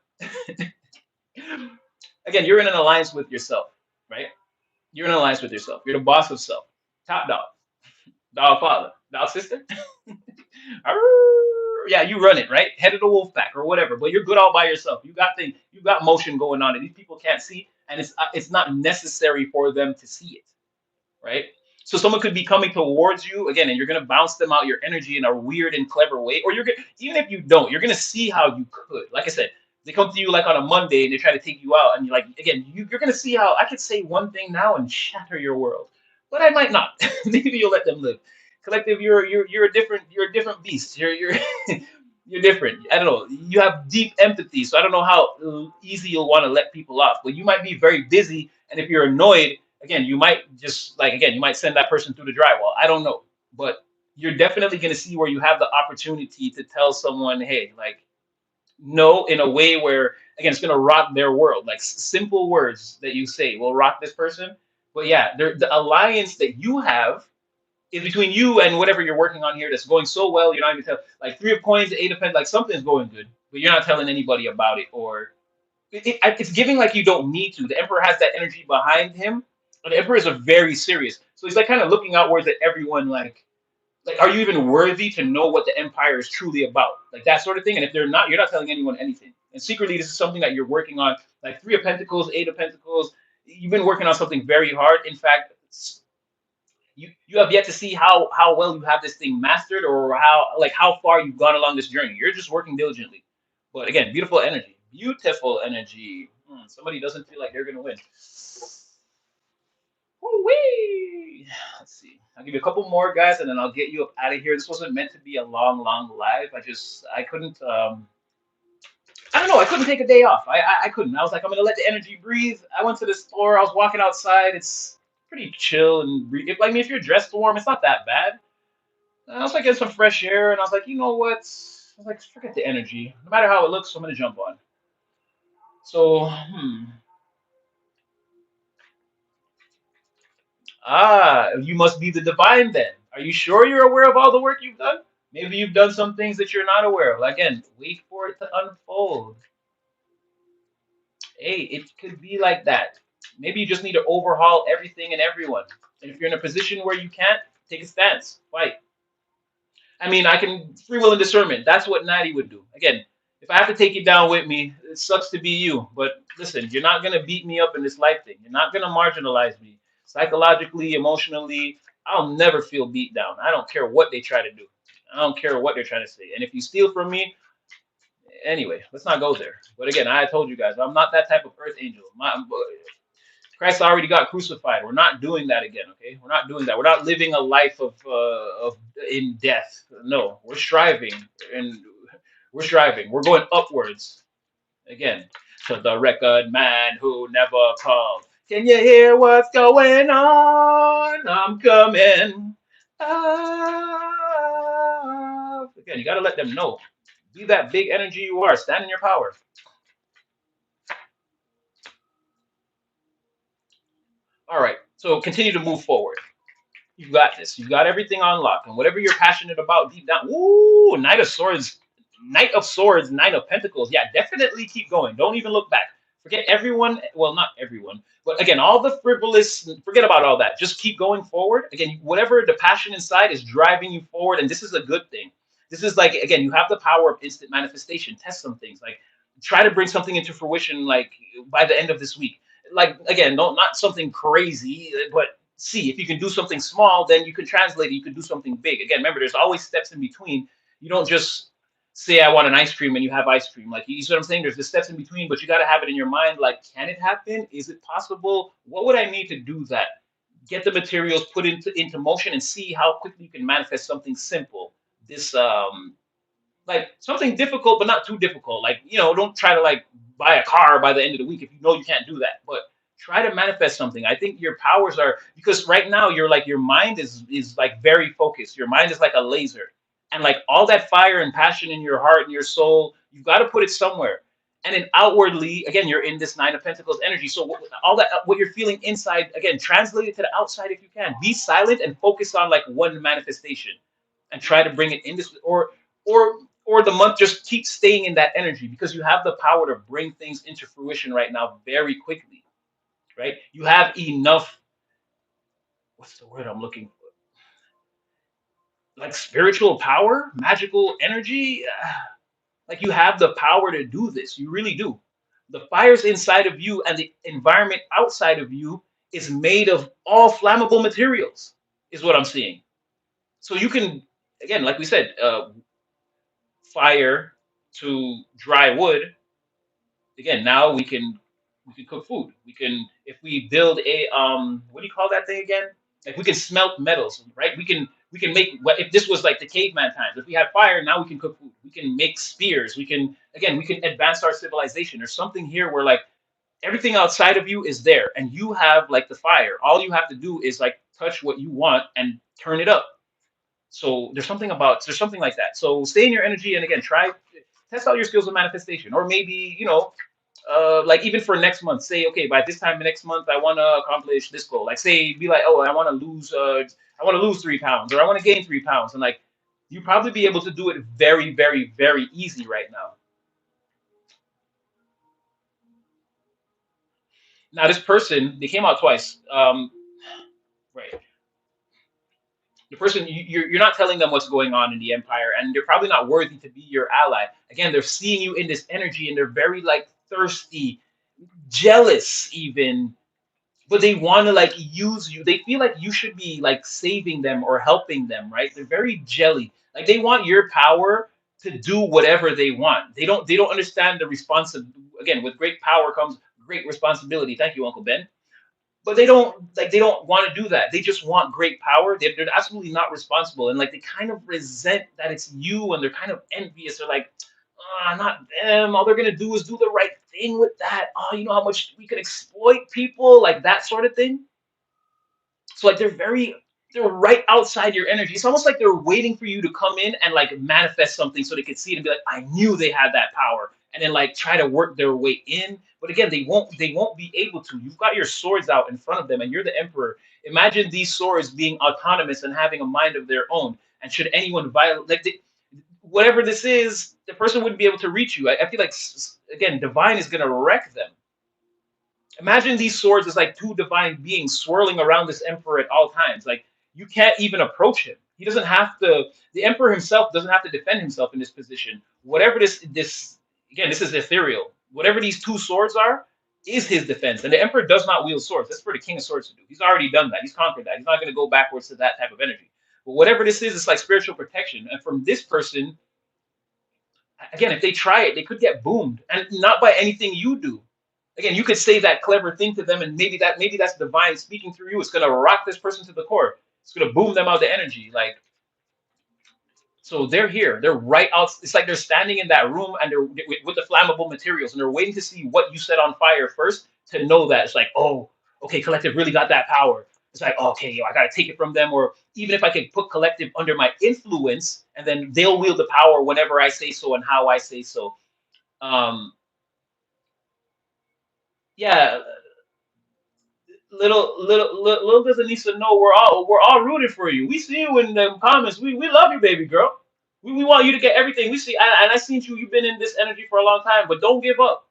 again, you're in an alliance with yourself, right? You're in alliance with yourself. You're the boss of self. Top dog. Dog father. Dog sister. Arrrr. Yeah, you run it, right? Head of the wolf pack or whatever. But you're good all by yourself. You got motion going on that these people can't see, and it's not necessary for them to see it, right? So someone could be coming towards you again, and you're gonna bounce them out your energy in a weird and clever way, or you're gonna even if you don't, you're gonna see how you could. Like I said, they come to you like on a Monday and they try to take you out, and you're like, again, you're gonna see how I could say one thing now and shatter your world, but I might not. Maybe you'll let them live. Collective, you're a different beast. You're you're different. I don't know. You have deep empathy, so I don't know how easy you'll want to let people off. But you might be very busy, and if you're annoyed, again, you might just like again, you might send that person through the drywall. I don't know, but you're definitely going to see where you have the opportunity to tell someone, hey, like no, in a way where again, it's going to rock their world. Like simple words that you say will rock this person. But yeah, the alliance that you have is between you and whatever you're working on here that's going so well. You're not even tell like three of coins, eight of pens, like something's going good, but you're not telling anybody about it, or it's giving like you don't need to. The emperor has that energy behind him, but the emperors are very serious, so he's like kind of looking outwards at everyone, like are you even worthy to know what the empire is truly about, like that sort of thing. And if they're not, you're not telling anyone anything. And secretly, this is something that you're working on, like three of pentacles, eight of pentacles. You've been working on something very hard. In fact, you have yet to see how well you have this thing mastered, or how far you've gone along this journey. You're just working diligently. But again, beautiful energy. Beautiful energy. Somebody doesn't feel like they're gonna win. Woo-wee. Let's see. I'll give you a couple more guys, and then I'll get you up out of here. This wasn't meant to be a long live. I couldn't I don't know. I couldn't take a day off. I couldn't. I was like, I'm gonna let the energy breathe. I went to the store. I was walking outside. It's pretty chill and like I mean, if you're dressed warm, it's not that bad. And I was like getting some fresh air, and I was like, you know what? I was like, forget the energy. No matter how it looks, I'm gonna jump on. So, you must be the divine then. Are you sure you're aware of all the work you've done? Maybe you've done some things that you're not aware of. Again, wait for it to unfold. Hey, it could be like that. Maybe you just need to overhaul everything and everyone. And if you're in a position where you can't, take a stance, fight. I mean, I can free will and discernment. That's what Natty would do. Again, If I have to take you down with me, it sucks to be you. But listen, you're not gonna beat me up in this life thing. You're not gonna marginalize me psychologically, emotionally. I'll never feel beat down. I don't care what they try to do. I don't care what they're trying to say. And if you steal from me, anyway, let's not go there. But again, I told you guys, I'm not that type of earth angel. Christ already got crucified. We're not doing that again. Okay, we're not doing that. We're not living a life of in death. No, we're striving and we're striving. We're going upwards again to the record man who never called. Can you hear what's going on? I'm coming. Again, you got to let them know. Be that big energy you are. Stand in your power. All right. So continue to move forward. You got this. You got everything on lock. And whatever you're passionate about deep down, ooh, Knight of Swords, Knight of Swords, Knight of Pentacles. Yeah, definitely keep going. Don't even look back. Forget everyone. Well, not everyone, but again, all the frivolous, forget about all that. Just keep going forward. Again, whatever the passion inside is driving you forward. And this is a good thing. This is like, again, you have the power of instant manifestation. Test some things. Like, try to bring something into fruition, like by the end of this week. Like, again, don't, not something crazy, but see if you can do something small, then you can translate it. You can do something big. Again, remember, there's always steps in between. You don't just say I want an ice cream and you have ice cream. Like, you see what I'm saying? There's the steps in between, but you got to have it in your mind. Like, can it happen? Is it possible? What would I need to do that? Get the materials, put into motion, and see how quickly you can manifest something simple. This like something difficult, but not too difficult. Like, don't try to like buy a car by the end of the week if you know you can't do that. But try to manifest something. I think your powers are, because right now you're like, your mind is like very focused. Your mind is like a laser, and like all that fire and passion in your heart and your soul, you've got to put it somewhere. And then outwardly, again, you're in this Nine of Pentacles energy. So all that, what you're feeling inside, again, translate it to the outside if you can. Be silent and focus on like one manifestation, and try to bring it in this, or or the month, just keep staying in that energy, because you have the power to bring things into fruition right now very quickly, right? You have enough, what's the word I'm looking for? Like spiritual power, magical energy. Like, you have the power to do this. You really do. The fires inside of you and the environment outside of you is made of all flammable materials, is what I'm seeing. So you can, again, like we said, fire to dry wood. Again, now we can cook food. We can, if we build a what do you call that thing again? Like, we can smelt metals, right? We can make, what if this was like the caveman times? If we had fire, now we can cook food. We can make spears. We can, again, we can advance our civilization. There's something here where like everything outside of you is there, and you have like the fire. All you have to do is like touch what you want and turn it up. So there's something like that. So stay in your energy, and again, try test out your skills of manifestation, or maybe like even for next month, say, okay, by this time next month, I want to accomplish this goal. Like, say, be like, oh, I want to lose 3 pounds, or I want to gain 3 pounds, and like, you probably be able to do it very, very, very easy right now. Now, this person, they came out twice. Right. The person, you're not telling them what's going on in the empire, and they're probably not worthy to be your ally. Again, they're seeing you in this energy, and they're very like thirsty, jealous even, but they want to like use you. They feel like you should be like saving them or helping them, right? They're very jelly. Like, they want your power to do whatever they want. They don't understand the responsibility. Again, with great power comes great responsibility. Thank you, Uncle Ben. But they don't want to do that. They just want great power. They're absolutely not responsible, and like, they kind of resent that it's you, and they're kind of envious. They're like, ah, not them. All they're gonna do is do the right thing with that. Oh, you know how much we can exploit people, like that sort of thing. So like, they're right outside your energy. It's almost like they're waiting for you to come in and like manifest something so they can see it and be like, I knew they had that power. And then like try to work their way in. But again, they won't be able to. You've got your swords out in front of them, and you're the emperor. Imagine these swords being autonomous and having a mind of their own. And should anyone violate, like, whatever this is, the person wouldn't be able to reach you. I feel like, again, divine is gonna wreck them. Imagine these swords as like two divine beings swirling around this emperor at all times. Like, you can't even approach him. He doesn't have to. The emperor himself doesn't have to defend himself in this position. Whatever this Again, this is ethereal. Whatever these two swords are is his defense. And the Emperor does not wield swords. That's for the King of Swords to do. He's already done that. He's conquered that. He's not going to go backwards to that type of energy. But whatever this is, it's like spiritual protection. And from this person, again, if they try it, they could get boomed, and not by anything you do. Again, you could say that clever thing to them, and maybe that's divine speaking through you. It's gonna rock this person to the core. It's gonna boom them out the energy. Like, so they're here. They're right out. It's like they're standing in that room and they're with the flammable materials, and they're waiting to see what you set on fire first to know that it's like, oh, okay, collective really got that power. It's like, okay, yo, I gotta take it from them, or even if I can put collective under my influence, and then they'll wield the power whenever I say so and how I say so. Um, yeah, little does Anissa know we're all rooting for you. We see you in the comments. We love you, baby girl. We want you to get everything. We see, and I seen you. You've been in this energy for a long time, but don't give up.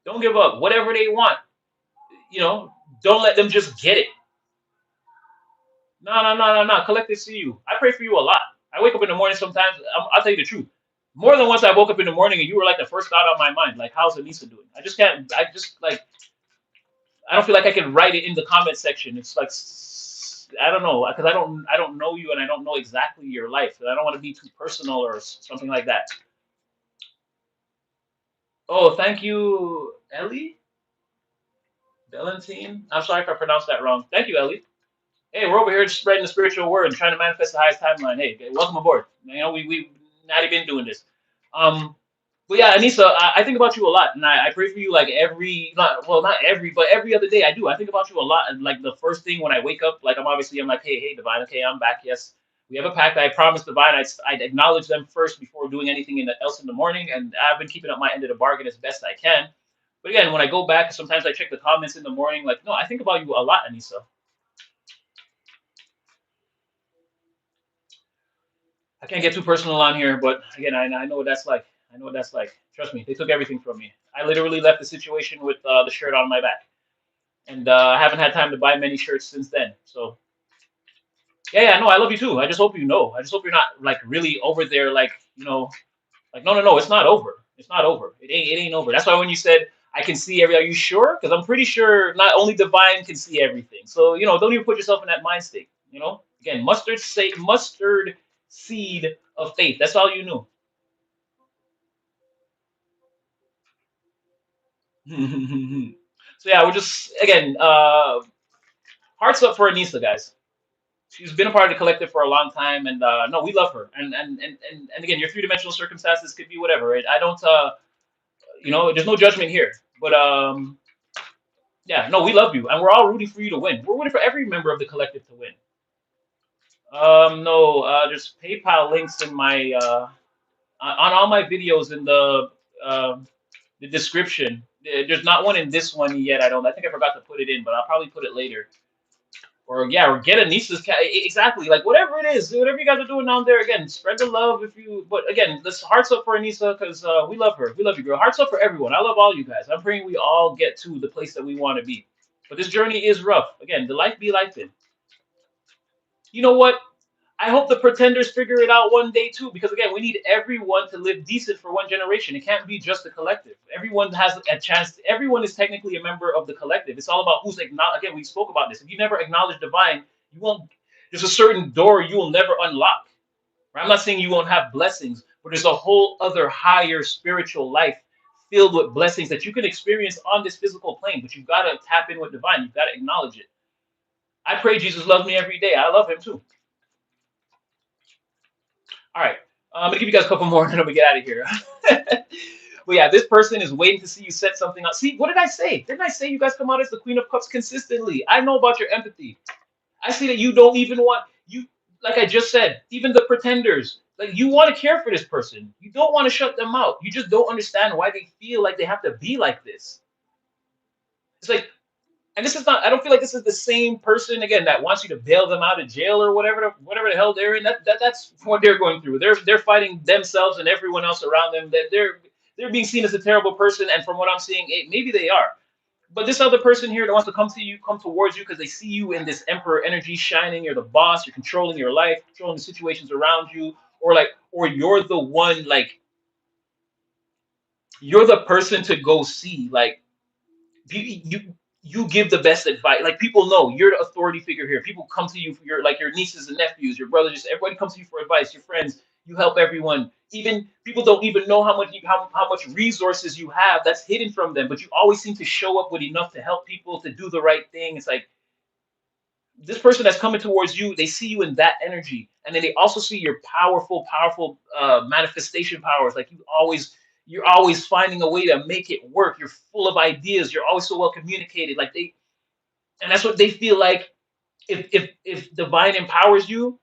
Don't give up. Whatever they want, you know, don't let them just get it. No, no, no, no, no. Collective see you. I pray for you a lot. I wake up in the morning sometimes. I'll tell you the truth. More than once, I woke up in the morning and you were like the first thought on my mind. Like, how's Anissa doing? I just can't. I just like. I don't feel like I can write it in the comment section. It's like I don't know because I don't know you and I don't know exactly your life. And I don't want to be too personal or something like that. Oh, thank you, Ellie Valentine. I'm sorry if I pronounced that wrong. Thank you, Ellie. Hey, we're over here spreading the spiritual word and trying to manifest the highest timeline. Hey, welcome aboard. You know, we not even doing this. Um, but yeah, Anissa, I think about you a lot, and I pray for you like every, not well, not every, but every other day I do. I think about you a lot, and like the first thing when I wake up, like I'm like, hey, Divine, okay, I'm back. Yes, we have a pact. I promised Divine I'd acknowledge them first before doing anything else in the morning, and I've been keeping up my end of the bargain as best I can. But again, when I go back, sometimes I check the comments in the morning. Like, no, I think about you a lot, Anissa. I can't get too personal on here, but again, I know what that's like. I know what that's like. Trust me, they took everything from me. I literally left the situation with the shirt on my back, and I haven't had time to buy many shirts since then. So yeah, yeah, no, I love you too. I just hope you know. I just hope you're not like really over there, like like no, no, no, it's not over. It's not over. It ain't over. That's why when you said I can see every, are you sure? Because I'm pretty sure not only divine can see everything. So don't even put yourself in that mind state. Again, mustard seed of faith. That's all you knew. So yeah, we're just again hearts up for Anissa, guys. She's been a part of the collective for a long time, and no, we love her. And again, your 3 dimensional circumstances could be whatever. Right? I don't, there's no judgment here. But yeah, no, we love you, and we're all rooting for you to win. We're rooting for every member of the collective to win. No, there's PayPal links in my on all my videos in the description. There's not one in this one yet. I don't. I think I forgot to put it in, but I'll probably put it later. Or yeah, or get Anissa's cat. Exactly, like whatever it is, whatever you guys are doing down there. Again, spread the love if you. But again, let's hearts up for Anissa because we love her. We love you, girl. Hearts up for everyone. I love all you guys. I'm praying we all get to the place that we want to be. But this journey is rough. Again, the life be life in. You know what? I hope the pretenders figure it out one day too, because again, we need everyone to live decent for one generation. It can't be just the collective. Everyone has a chance. Everyone is technically a member of the collective. It's all about who's acknowledged. Again, we spoke about this. If you never acknowledge divine, you won't. There's a certain door you will never unlock. Right? I'm not saying you won't have blessings, but there's a whole other higher spiritual life filled with blessings that you can experience on this physical plane. But you've got to tap in with divine. You've got to acknowledge it. I pray Jesus loves me every day. I love him too. All right. I'm gonna give you guys a couple more and then we get out of here. Well, yeah, this person is waiting to see you set something up. See, what did I say? Didn't I say you guys come out as the Queen of Cups consistently? I know about your empathy. I see that you don't even want you. Like I just said, even the pretenders. Like you want to care for this person. You don't want to shut them out. You just don't understand why they feel like they have to be like this. It's like, and this is not. I don't feel like this is the same person again that wants you to bail them out of jail or whatever the hell they're in. That's what they're going through. They're fighting themselves and everyone else around them. That they're being seen as a terrible person, and from what I'm seeing, maybe they are. But this other person here that wants to come to you, come towards you because they see you in this emperor energy shining. You're the boss. You're controlling your life, controlling the situations around you, or you're the one like You're the person to go see. Like you give the best advice. Like people know you're the authority figure here. People come to you for your nieces and nephews, your brothers, just everybody comes to you for advice. Your friends, you help everyone. Even people don't even know how much resources you have that's hidden from them, but you always seem to show up with enough to help people to do the right thing. It's like this person that's coming towards you, they see you in that energy, and then they also see your powerful manifestation powers. Like you're always finding a way to make it work. You're full of ideas. You're always so well communicated. Like and that's what they feel like. If divine empowers you,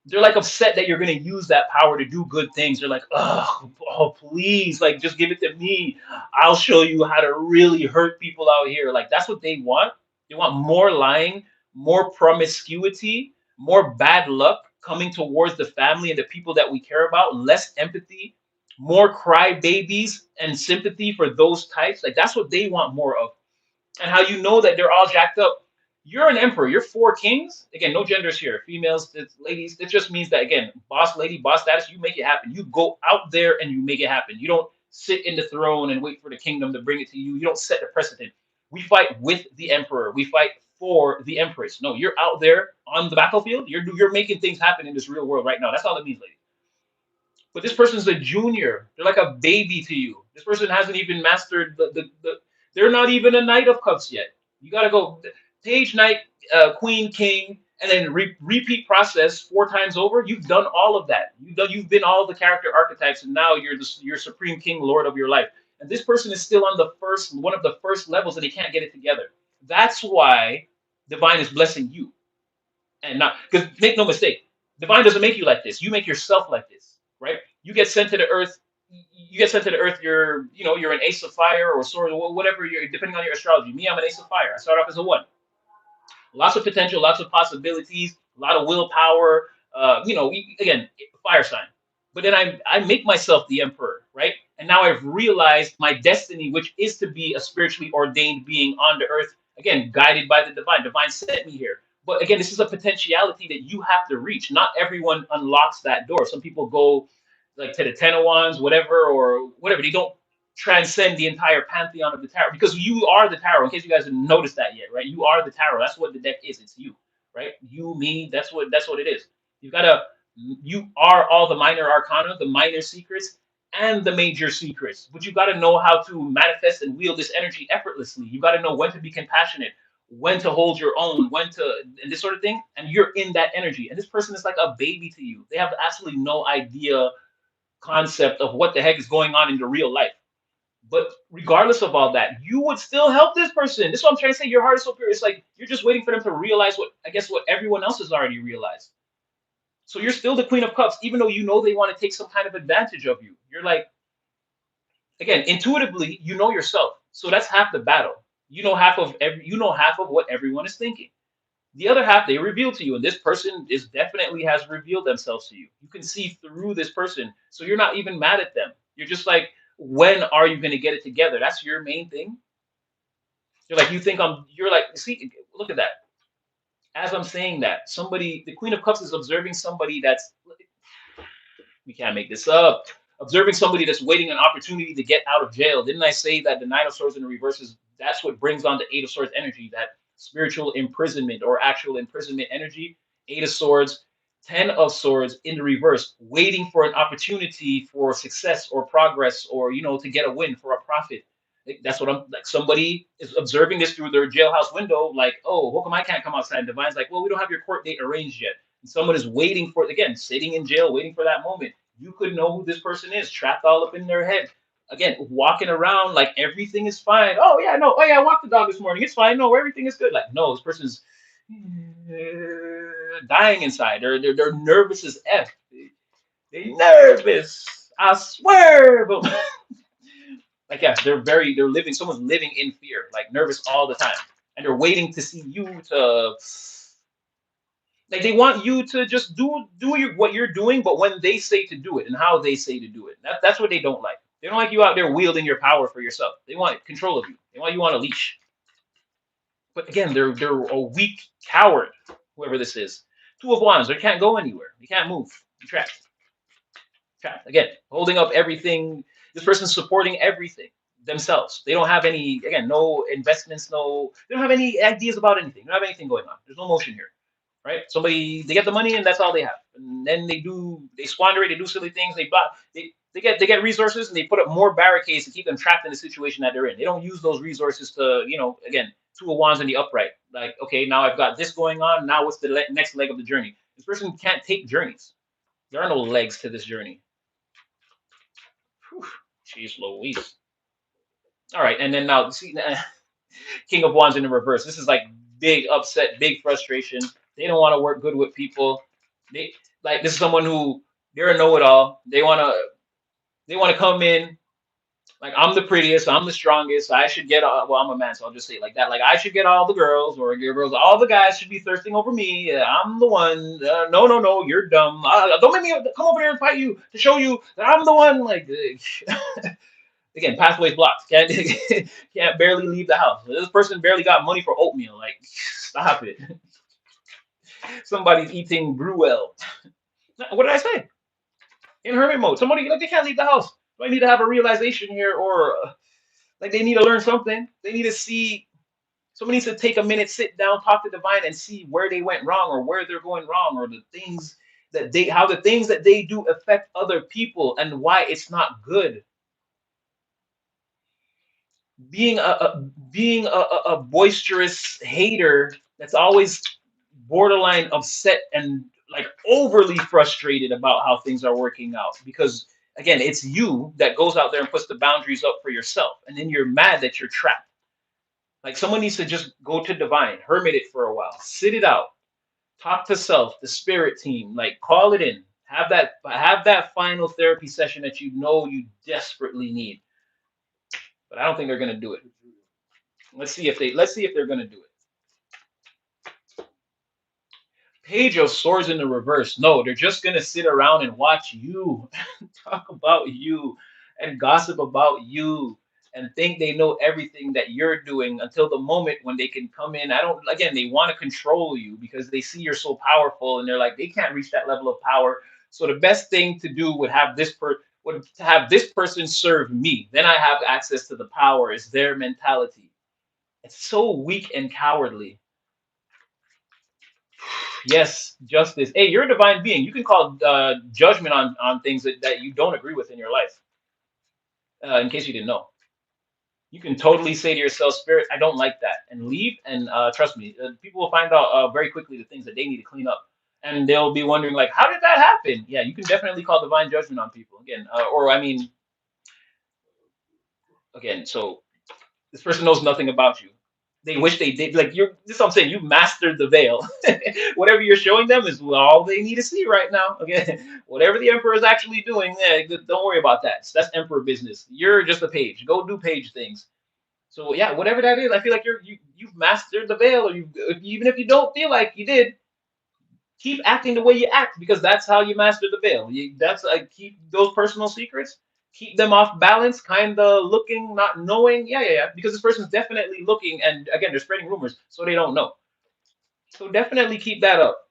they're like upset that you're going to use that power to do good things. They're like, oh, please, like just give it to me. I'll show you how to really hurt people out here. Like that's what they want. They want more lying, more promiscuity, more bad luck coming towards the family and the people that we care about, less empathy, more crybabies and sympathy for those types. Like that's what they want more of. And how you know that they're all jacked up. You're an emperor. You're four kings. Again, no genders here. Females, it's ladies. It just means that again, boss lady, boss status. You make it happen. You go out there and you make it happen. You don't sit in the throne and wait for the kingdom to bring it to you. You don't set the precedent. We fight with the emperor. We fight for the empress. No, you're out there on the battlefield. You're making things happen in this real world right now. That's all it means, lady. But this person's a junior. They're like a baby to you. This person hasn't even mastered they're not even a knight of cups yet. You got to go page, knight, queen, king, and then repeat process four times over. You've done all of that. You've been all the character archetypes, and now you're supreme king, lord of your life. And this person is still on the first one of the first levels, and they can't get it together. That's why divine is blessing you, and not because make no mistake, divine doesn't make you like this. You make yourself like this, right? You get sent to the earth. You get sent to the earth. You're an ace of fire or sword, or whatever you're, depending on your astrology. Me, I'm an ace of fire. I start off as a one. Lots of potential, lots of possibilities, a lot of willpower. Again, fire sign. But then I make myself the emperor, right? And now I've realized my destiny, which is to be a spiritually ordained being on the earth. Again, guided by the divine. Divine sent me here. But again, this is a potentiality that you have to reach. Not everyone unlocks that door. Some people go like to the Ten of Wands, whatever, or whatever. They don't transcend the entire pantheon of the tarot because you are the tarot. In case you guys haven't noticed that yet, right? You are the tarot. That's what the deck is. It's you, right? You, me. That's what it is. You gotta. You are all the minor arcana, the minor secrets, and the major secrets. But you got to know how to manifest and wield this energy effortlessly. You got to know when to be compassionate, when to hold your own, when to, and this sort of thing. And you're in that energy. And this person is like a baby to you. They have absolutely no idea, concept of what the heck is going on in the real life. But regardless of all that, you would still help this person. This is what I'm trying to say. Your heart is so pure. It's like you're just waiting for them to realize what everyone else has already realized. So you're still the Queen of Cups, even though you know they want to take some kind of advantage of you. You're like, again, intuitively, you know yourself. So that's half the battle. You know half of what everyone is thinking. The other half they reveal to you, and this person is definitely has revealed themselves to you. You can see through this person, so you're not even mad at them. You're just like, when are you going to get it together? That's your main thing. You're like, you think I'm. You're like, see, look at that. As I'm saying that, the Queen of Cups is observing somebody that's. We can't make this up. Observing somebody that's waiting an opportunity to get out of jail. Didn't I say that the Nine of Swords in the reverse is that's what brings on the Eight of Swords energy, that spiritual imprisonment or actual imprisonment energy? Eight of Swords, Ten of Swords in the reverse, waiting for an opportunity for success or progress or to get a win for a profit. That's what I'm like. Somebody is observing this through their jailhouse window, like, oh, how come I can't come outside? And Divine's like, well, we don't have your court date arranged yet. And someone is waiting for, again, sitting in jail, waiting for that moment. You could know who this person is, trapped all up in their head. Again, walking around like everything is fine. Oh yeah, no. Oh yeah, I walked the dog this morning. It's fine. No, everything is good. Like no, this person's dying inside. They're nervous as f. They nervous. I swear. But like yeah, they're living. Someone's living in fear, like nervous all the time, and they're waiting to see you to like they want you to just what you're doing, but when they say to do it and how they say to do it. That's what they don't like. They don't like you out there wielding your power for yourself. They want control of you. They want you on a leash. But again, they're a weak coward, whoever this is. Two of Wands, they can't go anywhere. They can't move. They're trapped. Trapped. Again, holding up everything. This person's supporting everything themselves. They don't have any, again, no investments, no, they don't have any ideas about anything. They don't have anything going on. There's no motion here, right? Somebody, they get the money and that's all they have. And then they squander it, they do silly things, they get resources and they put up more barricades to keep them trapped in the situation that they're in. They don't use those resources to, again, two of wands in the upright. Like, okay, now I've got this going on. Now what's the next leg of the journey? This person can't take journeys. There are no legs to this journey. Whew, jeez Louise. All right, and then now see King of Wands in the reverse. This is like big upset, big frustration. They don't want to work good with people. They like this is someone who they're a know-it-all. They want to come in like I'm the prettiest, I'm the strongest. I should get all, well, I'm a man, so I'll just say it like that. Like I should get all the girls, or your girls. All the guys should be thirsting over me. I'm the one. No, no, no, you're dumb. Don't make me come over here and fight you to show you that I'm the one. Like again, pathways blocked. Can't barely leave the house. This person barely got money for oatmeal. Like stop it. Somebody's eating Gruel. What did I say? In hermit mode. Somebody like they can't leave the house. Do I need to have a realization here, or like they need to learn something? They need to see. Somebody needs to take a minute, sit down, talk to divine, and see where they went wrong, or where they're going wrong, or how the things that they do affect other people, and why it's not good. Being a boisterous hater that's always borderline upset and like overly frustrated about how things are working out, because again it's you that goes out there and puts the boundaries up for yourself, and then you're mad that you're trapped. Like someone needs to just go to divine, hermit it for a while, sit it out, talk to self, the spirit team, like call it in, have that final therapy session that you know you desperately need. But I don't think they're going to do it. Let's see if they're going to do it. Page of Swords in the reverse. No, they're just gonna sit around and watch you talk about you and gossip about you and think they know everything that you're doing until the moment when they can come in. I don't again, they want to control you because they see you're so powerful and they're like they can't reach that level of power. So the best thing to do would to have this person serve me. Then I have access to the power. Is their mentality. It's so weak and cowardly. Yes, justice. Hey, you're a divine being. You can call judgment on things that you don't agree with in your life. In case you didn't know, you can totally say to yourself, "Spirit, I don't like that," and leave. And trust me, people will find out very quickly the things that they need to clean up, and they'll be wondering, like, "How did that happen?" Yeah, you can definitely call divine judgment on people again, or I mean, again. So this person knows nothing about you. They wish they did. Like you're. This is what I'm saying. You mastered the veil. Whatever you're showing them is all they need to see right now. Okay. Whatever the emperor is actually doing, don't worry about that. That's emperor business. You're just a page. Go do page things. So yeah, whatever that is, I feel like you've mastered the veil, or you even if you don't feel like you did, keep acting the way you act because that's how you master the veil. That's keep those personal secrets, keep them off balance, kind of looking, not knowing. Yeah, yeah, yeah. Because this person's definitely looking, and again, they're spreading rumors, so they don't know. So definitely keep that up.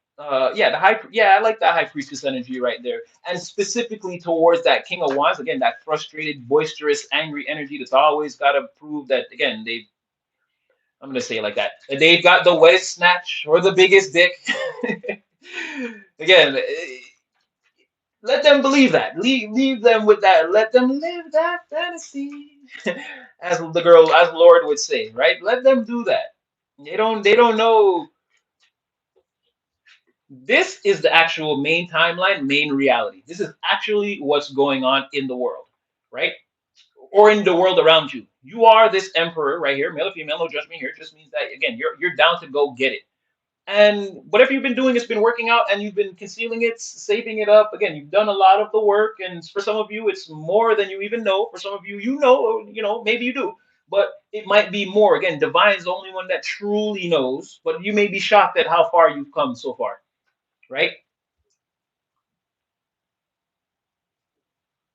Yeah, I like that high priestess energy right there, and specifically towards that king of wands. Again, that frustrated, boisterous, angry energy that's always got to prove that. Again, I'm gonna say it like that. That they've got the wettest snatch or the biggest dick. Again, let them believe that. Leave them with that. Let them live that fantasy, as Lord would say, right? Let them do that. They don't know. This is the actual main timeline, main reality. This is actually what's going on in the world, right? Or in the world around you. You are this emperor right here, male or female, no judgment here. It just means that again, you're down to go get it. And whatever you've been doing has been working out and you've been concealing it, saving it up. Again, you've done a lot of the work, and for some of you, it's more than you even know. For some of you, maybe you do, but it might be more. Again, Divine's the only one that truly knows, but you may be shocked at how far you've come so far, right?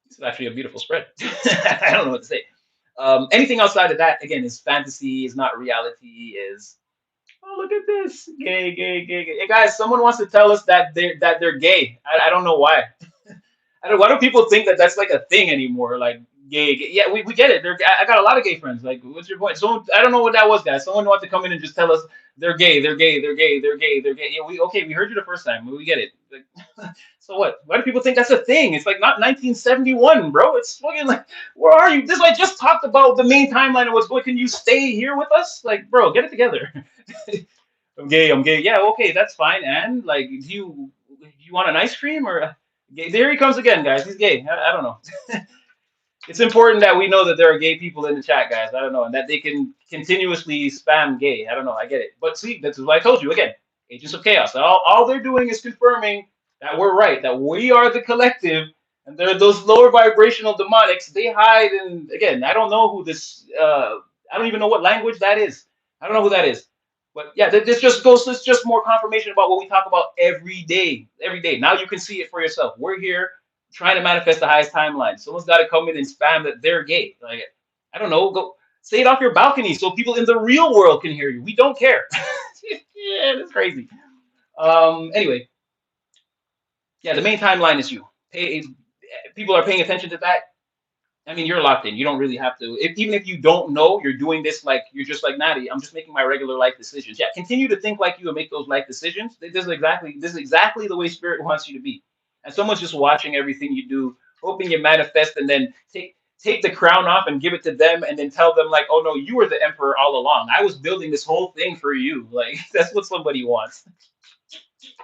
It's actually a beautiful spread. I don't know what to say. Anything outside of that, again, is fantasy, is not reality, is oh, look at this. Gay, gay, gay, gay. Hey guys, someone wants to tell us that they're gay. I don't know why. I don't. Why do people think that that's like a thing anymore? Like Yeah, we get it. I got a lot of gay friends. Like, what's your point? So I don't know what that was, guys. Someone wanted to come in and just tell us they're gay, they're gay, they're gay, they're gay, they're gay. Yeah, we heard you the first time. We get it. Like, so what? Why do people think that's a thing? It's like not 1971, bro. It's fucking like, where are you? This I just talked about the main timeline of what's going. Can you stay here with us? Like, bro, get it together. I'm gay. I'm gay. Yeah, okay, that's fine. And like, do you want an ice cream or? Gay? There he comes again, guys. He's gay. I don't know. It's important that we know that there are gay people in the chat, guys. I don't know, and that they can continuously spam gay. I don't know. I get it, but see, this is what I told you again. Agents of Chaos. All they're doing is confirming that we're right, that we are the collective, and they're those lower vibrational demonics. They hide, and again, I don't know who this. I don't even know what language that is. I don't know who that is. But yeah, this just goes. This just more confirmation about what we talk about every day. Every day. Now you can see it for yourself. We're here trying to manifest the highest timeline. Someone's got to come in and spam that they're gay. Like, I don't know, go say it off your balcony so people in the real world can hear you. We don't care. Yeah, that's crazy. Anyway, yeah, the main timeline is you. People are paying attention to that. I mean, you're locked in. You don't really have to. Even if you don't know, you're doing this like you're just like Natty. I'm just making my regular life decisions. Yeah, continue to think like you and make those life decisions. This is exactly the way Spirit wants you to be. And someone's just watching everything you do, hoping you manifest, and then take the crown off and give it to them, and then tell them like, oh no, you were the emperor all along. I was building this whole thing for you. Like that's what somebody wants.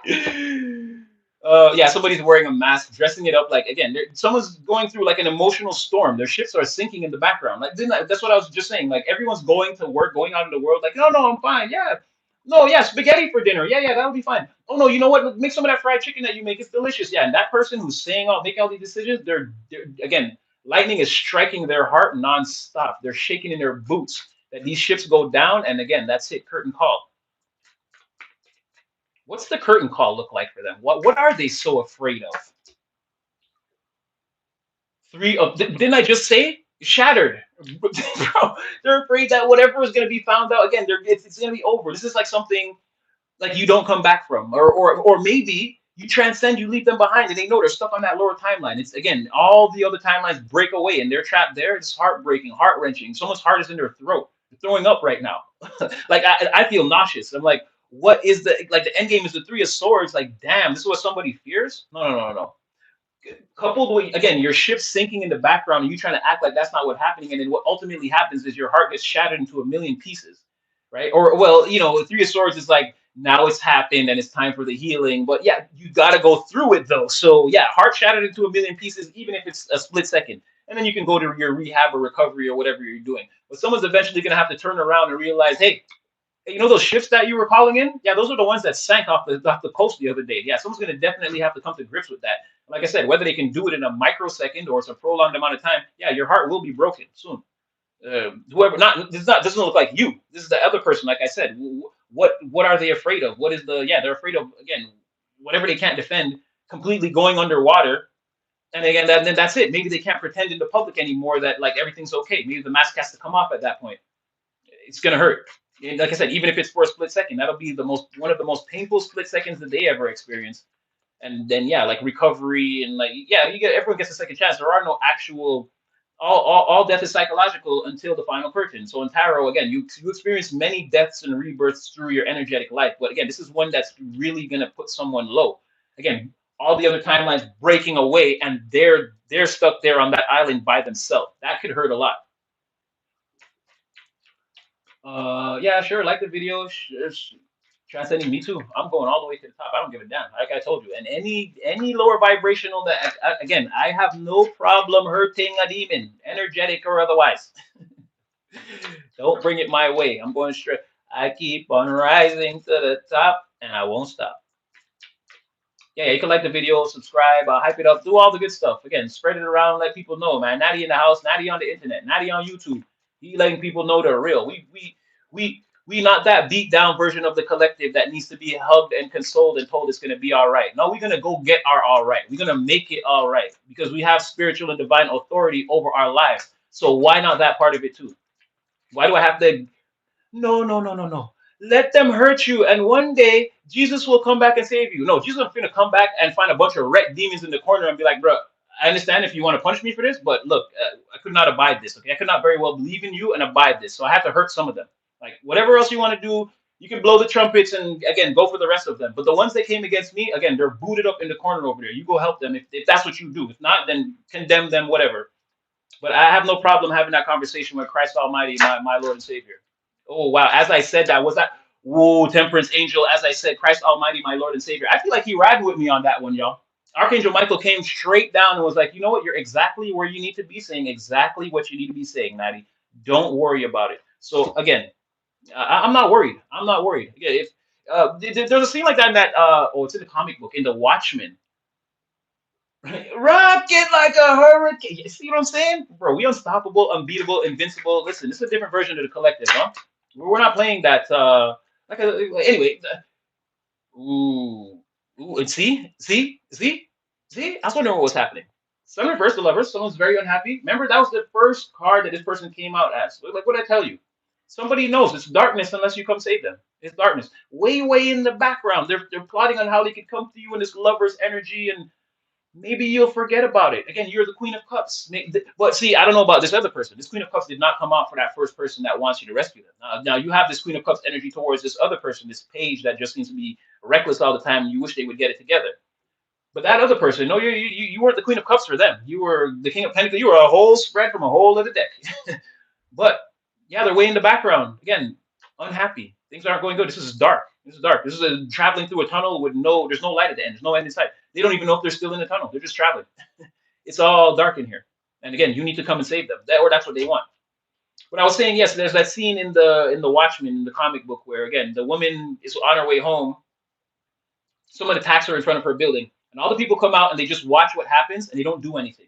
Yeah, somebody's wearing a mask, dressing it up like again. Someone's going through like an emotional storm. Their ships are sinking in the background. Like, that's what I was just saying. Like, everyone's going to work, going out in the world. Like, no, no, I'm fine. Yeah, no, yeah, spaghetti for dinner. Yeah, yeah, that'll be fine. Oh no, you know what? Make some of that fried chicken that you make. It's delicious. Yeah, and that person who's making all these decisions, they're again, lightning is striking their heart nonstop. They're shaking in their boots that these ships go down, and again, that's it. Curtain call. What's the curtain call look like for them? What are they so afraid of? Didn't I just say shattered? Bro, they're afraid that whatever is going to be found out again, it's going to be over. This is like something like you don't come back from, or maybe you transcend, you leave them behind, and they know they're stuck on that lower timeline. It's again, all the other timelines break away, and they're trapped there. It's heartbreaking, heart wrenching. Someone's heart is in their throat. They're throwing up right now. Like I feel nauseous. I'm like, what is the end game is the Three of Swords? Like, damn, this is what somebody fears. No, no, no, no, no. Coupled with again your ship sinking in the background and you trying to act like that's not what's happening, and then what ultimately happens is your heart gets shattered into a million pieces, right? Or well, Three of Swords is like now it's happened and it's time for the healing, but yeah, you got to go through it though. So yeah, heart shattered into a million pieces, even if it's a split second, and then you can go to your rehab or recovery or whatever you're doing. But someone's eventually going to have to turn around and realize, hey, those ships that you were calling in? Yeah, those are the ones that sank off the coast the other day. Yeah, someone's going to definitely have to come to grips with that. Like I said, whether they can do it in a microsecond or it's a prolonged amount of time, yeah, your heart will be broken soon. Whoever, not this not doesn't look like you. This is the other person. Like I said, what are they afraid of? What is they're afraid of again whatever they can't defend, completely going underwater. And again, then that's it. Maybe they can't pretend in the public anymore that like everything's okay. Maybe the mask has to come off at that point. It's gonna hurt. And like I said, even if it's for a split second, that'll be one of the most painful split seconds that they ever experience. And then yeah, like recovery and like yeah, everyone gets a second chance. There are no actual all death is psychological until the final curtain. So in tarot, again, you experience many deaths and rebirths through your energetic life. But again, this is one that's really gonna put someone low. Again, all the other timelines breaking away, and they're stuck there on that island by themselves. That could hurt a lot. Yeah, sure. Like the video. Transcending me too. I'm going all the way to the top. I don't give a damn. Like I told you. And any lower vibrational that again, I have no problem hurting a demon, energetic or otherwise. Don't bring it my way. I'm going straight. I keep on rising to the top, and I won't stop. Yeah, you can like the video, subscribe, hype it up, do all the good stuff. Again, spread it around, let people know, man. Natty in the house, Natty on the internet, Natty on YouTube. He letting people know they're real. We not that beat down version of the collective that needs to be hugged and consoled and told it's gonna be all right. No, we're gonna go get our all right. We're gonna make it all right because we have spiritual and divine authority over our lives. So why not that part of it too? Why do I have to? No, no, no, no, no. Let them hurt you, and one day Jesus will come back and save you. No, Jesus is gonna come back and find a bunch of wrecked demons in the corner and be like, bro, I understand if you want to punch me for this, but look, I could not abide this. Okay, I could not very well believe in you and abide this, so I have to hurt some of them. Like whatever else you want to do, you can blow the trumpets and again go for the rest of them. But the ones that came against me, again, they're booted up in the corner over there. You go help them if that's what you do. If not, then condemn them, whatever. But I have no problem having that conversation with Christ Almighty, my Lord and Savior. Oh wow! As I said that, was that whoa, Temperance Angel? As I said, Christ Almighty, my Lord and Savior. I feel like he riding with me on that one, y'all. Archangel Michael came straight down and was like, you know what? You're exactly where you need to be, saying exactly what you need to be saying, Natty. Don't worry about it. So again, I'm not worried. I'm not worried. Yeah, if there's a scene like that in that oh, it's in the comic book in the Watchmen. Rocket like a hurricane. You see what I'm saying, bro? We unstoppable, unbeatable, invincible. Listen, this is a different version of the collective, huh? We're not playing that. Anyway. Ooh, ooh, and see. I was wondering what was happening. Sun reversed the lovers. Someone's very unhappy. Remember, that was the first card that this person came out as. Like what I tell you, somebody knows it's darkness unless you come save them. It's darkness. Way, way in the background, they're plotting on how they could come to you in this lover's energy and maybe you'll forget about it. Again, you're the Queen of Cups. But see, I don't know about this other person. This Queen of Cups did not come out for that first person that wants you to rescue them. Now you have this Queen of Cups energy towards this other person, this page that just seems to be reckless all the time. And you wish they would get it together. But that other person, no, you weren't the Queen of Cups for them. You were the King of Pentacles. You were a whole spread from a whole other deck. But yeah, they're way in the background. Again, unhappy. Things aren't going good. This is dark. This is dark. This is traveling through a tunnel with there's no light at the end. There's no end in sight. They don't even know if they're still in the tunnel. They're just traveling. It's all dark in here. And again, you need to come and save them. Or that's what they want. But I was saying, yes, there's that scene in the Watchmen, in the comic book, where again the woman is on her way home. Someone attacks her in front of her building, and all the people come out and they just watch what happens and they don't do anything.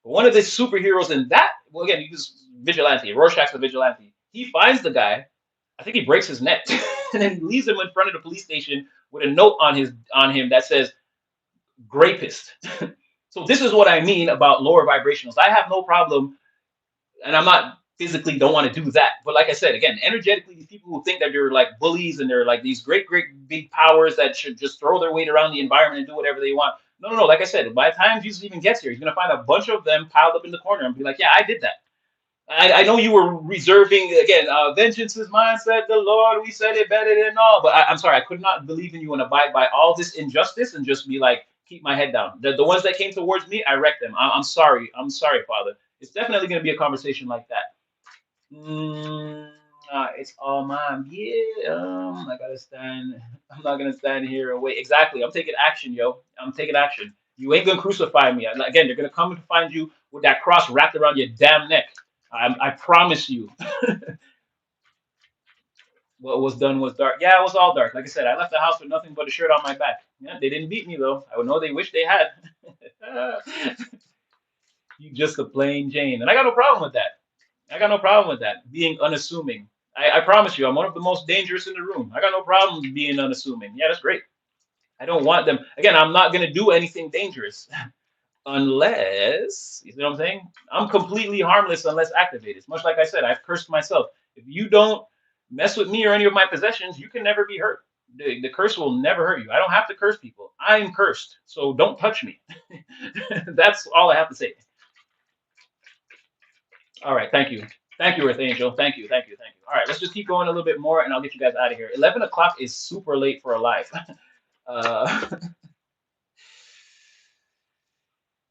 But one of the superheroes in that, well, again, he's vigilante. Rorschach's the vigilante. He finds the guy. I think he breaks his neck, and then he leaves him in front of the police station with a note on him that says "Grapist." So this is what I mean about lower vibrationals. I have no problem, and I'm not physically don't want to do that. But like I said, again, energetically, these people who think that they're like bullies and they're like these great, great big powers that should just throw their weight around the environment and do whatever they want. No. Like I said, by the time Jesus even gets here, he's gonna find a bunch of them piled up in the corner and be like, "Yeah, I did that. I know you were reserving again. Vengeance is mine," said the Lord. We said it better than all. But I'm sorry, I could not believe in you and abide by all this injustice and just be like, keep my head down. The ones that came towards me, I wrecked them. I'm sorry. I'm sorry, Father. It's definitely going to be a conversation like that. It's all mine. Yeah. I gotta stand. I'm not gonna stand here and wait. Exactly. I'm taking action, yo. I'm taking action. You ain't gonna crucify me. Again, they're gonna come to find you with that cross wrapped around your damn neck. I promise you. What was done was dark. Yeah, it was all dark. Like I said, I left the house with nothing but a shirt on my back. Yeah, they didn't beat me though. I would know they wish they had. You just a plain Jane, and I got no problem with that. I got no problem with that. Being unassuming. I promise you, I'm one of the most dangerous in the room. I got no problem being unassuming. Yeah, that's great. I don't want them. Again, I'm not gonna do anything dangerous unless you know what I'm saying. I'm completely harmless unless activated. It's much like I said, I've cursed myself. If you don't mess with me or any of my possessions, you can never be hurt. The curse will never hurt you. I don't have to curse people. I'm cursed, so don't touch me. That's all I have to say. All right, thank you. Thank you, Earth Angel. Thank you. All right, let's just keep going a little bit more and I'll get you guys out of here. 11 o'clock is super late for a live. uh,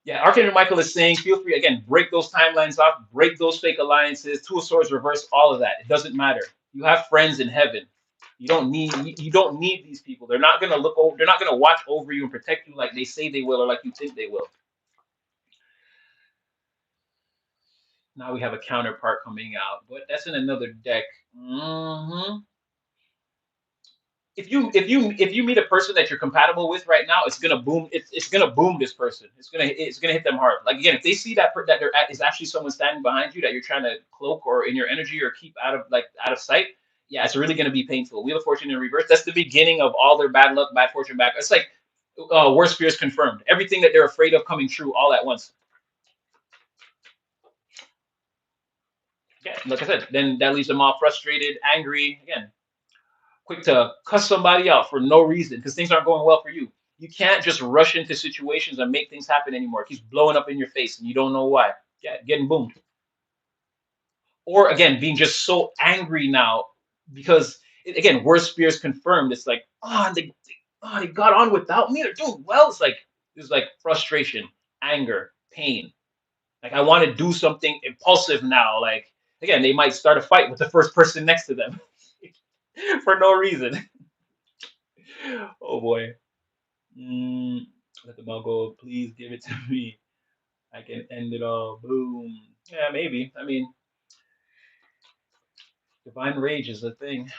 yeah, Archangel Michael is saying, feel free, again, break those timelines off, break those fake alliances, Two of Swords reverse, all of that. It doesn't matter. You have friends in heaven. You don't need these people. They're not gonna look over, they're not gonna watch over you and protect you like they say they will or like you think they will. Now we have a counterpart coming out, but that's in another deck. If you meet a person that you're compatible with right now, it's gonna boom. It's gonna boom this person. It's gonna hit them hard. Like again, if they see that there is actually someone standing behind you that you're trying to cloak or in your energy or keep out of sight, yeah, it's really gonna be painful. Wheel of Fortune in reverse. That's the beginning of all their bad luck, bad fortune back. It's like worst fears confirmed. Everything that they're afraid of coming true all at once. Yeah, like I said, then that leaves them all frustrated, angry. Again, quick to cuss somebody out for no reason because things aren't going well for you. You can't just rush into situations and make things happen anymore. It keeps blowing up in your face and you don't know why. Yeah, getting boomed. Or again, being just so angry now because again, worst fears confirmed. It's like, they got on without me. They're doing well. It's like frustration, anger, pain. Like I want to do something impulsive now. Like again, they might start a fight with the first person next to them for no reason. Oh boy. Mm, let the ball go. Please give it to me. I can end it all. Boom. Yeah, maybe. I mean, divine rage is a thing.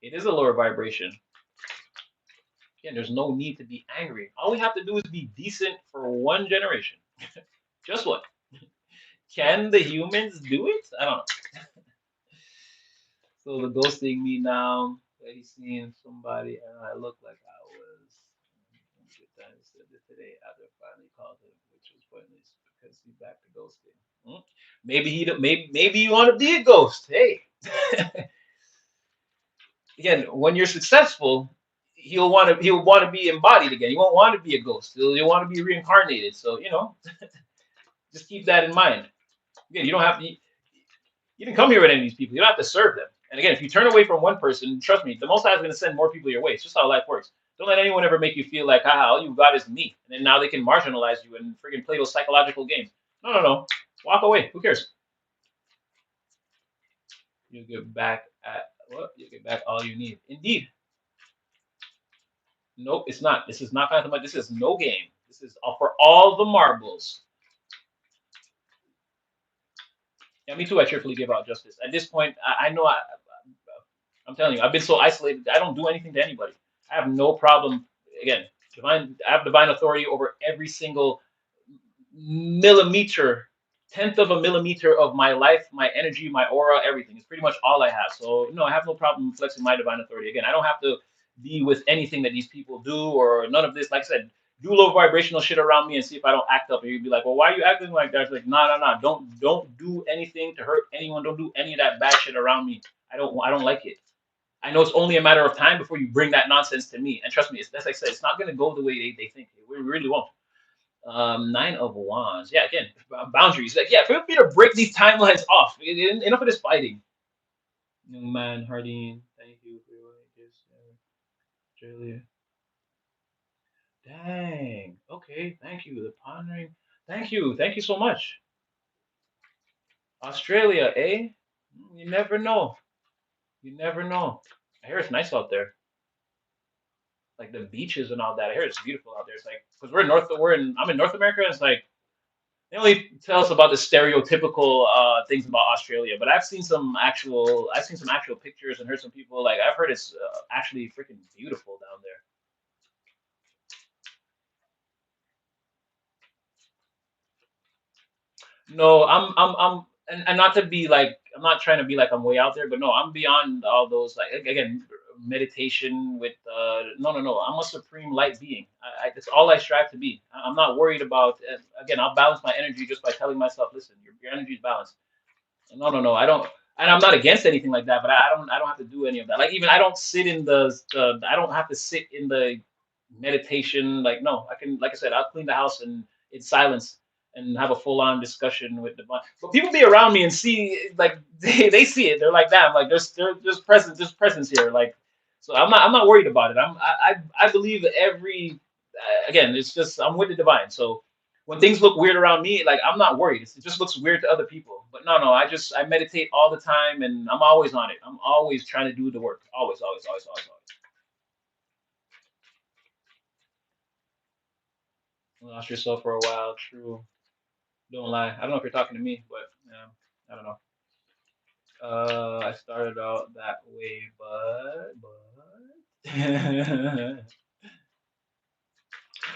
It is a lower vibration. Again, there's no need to be angry. All we have to do is be decent for one generation. Just one. Can the humans do it? I don't know. So the ghosting me now, that he's seeing somebody, and I look like I was. Good time said it today after I finally called him, which was pointless because he's back to ghosting. Hmm? Maybe he don't- maybe you want to be a ghost. Hey, again, when you're successful, he'll want to be embodied again. He won't want to be a ghost. He'll want to be reincarnated. So just keep that in mind. Again, you didn't come here with any of these people. You don't have to serve them. And again, if you turn away from one person, trust me, the Most High is going to send more people your way. It's just how life works. Don't let anyone ever make you feel like, all you got is me. And then now they can marginalize you and friggin' play those psychological games. No, no, no. Walk away. Who cares? You get back at what? You get back all you need. Indeed. Nope, it's not. This is not Phantom Light. This is no game. This is for all the marbles. Yeah, me too. I cheerfully give out justice. At this point, I know I'm telling you, I've been so isolated. I don't do anything to anybody. I have no problem. Again, I have divine authority over every single millimeter, tenth of a millimeter of my life, my energy, my aura, everything. It's pretty much all I have. So no, I have no problem flexing my divine authority. Again, I don't have to be with anything that these people do or none of this. Like I said, do low vibrational shit around me and see if I don't act up. And you'd be like, well, why are you acting like that? It's like, no, no, no. Don't do anything to hurt anyone. Don't do any of that bad shit around me. I don't like it. I know it's only a matter of time before you bring that nonsense to me. And trust me, that's like I said, it's not going to go the way they think. We really won't. Nine of Wands. Yeah, again, boundaries. Like, yeah, feel free to break these timelines off. Enough of this fighting. Young man, Hardin, thank you for your gifts. Australia. Dang. Okay, thank you. The pondering. Thank you. Thank you so much. Australia, eh? You never know. You never know. I hear it's nice out there. Like the beaches and all that. I hear it's beautiful out there. It's like because I'm in North America. And it's like they only tell us about the stereotypical things about Australia, but I've seen some actual pictures and heard some people like I've heard it's actually freaking beautiful down there. No, and not to be like I'm not trying to be like I'm way out there, but no, I'm beyond all those like again meditation with no no no. I'm a supreme light being. That's all I strive to be. I'm not worried about again. I'll balance my energy just by telling myself, listen, your energy is balanced. No no no. I don't. And I'm not against anything like that, but I don't have to do any of that. Like even I don't sit in the I don't have to sit in the meditation. Like no, I can like I said, I'll clean the house and in silence and have a full on discussion with the but people be around me and see like they see it. They're like, damn, like there's presence here. Like so I'm not worried about it. I believe that every again, it's just I'm with the divine. So when things look weird around me, like I'm not worried. It just looks weird to other people. But no, no, I meditate all the time and I'm always on it. I'm always trying to do the work. Always, always, always, always, always. Lost yourself for a while. True. Don't lie. I don't know if you're talking to me, but I don't know. I started out that way, but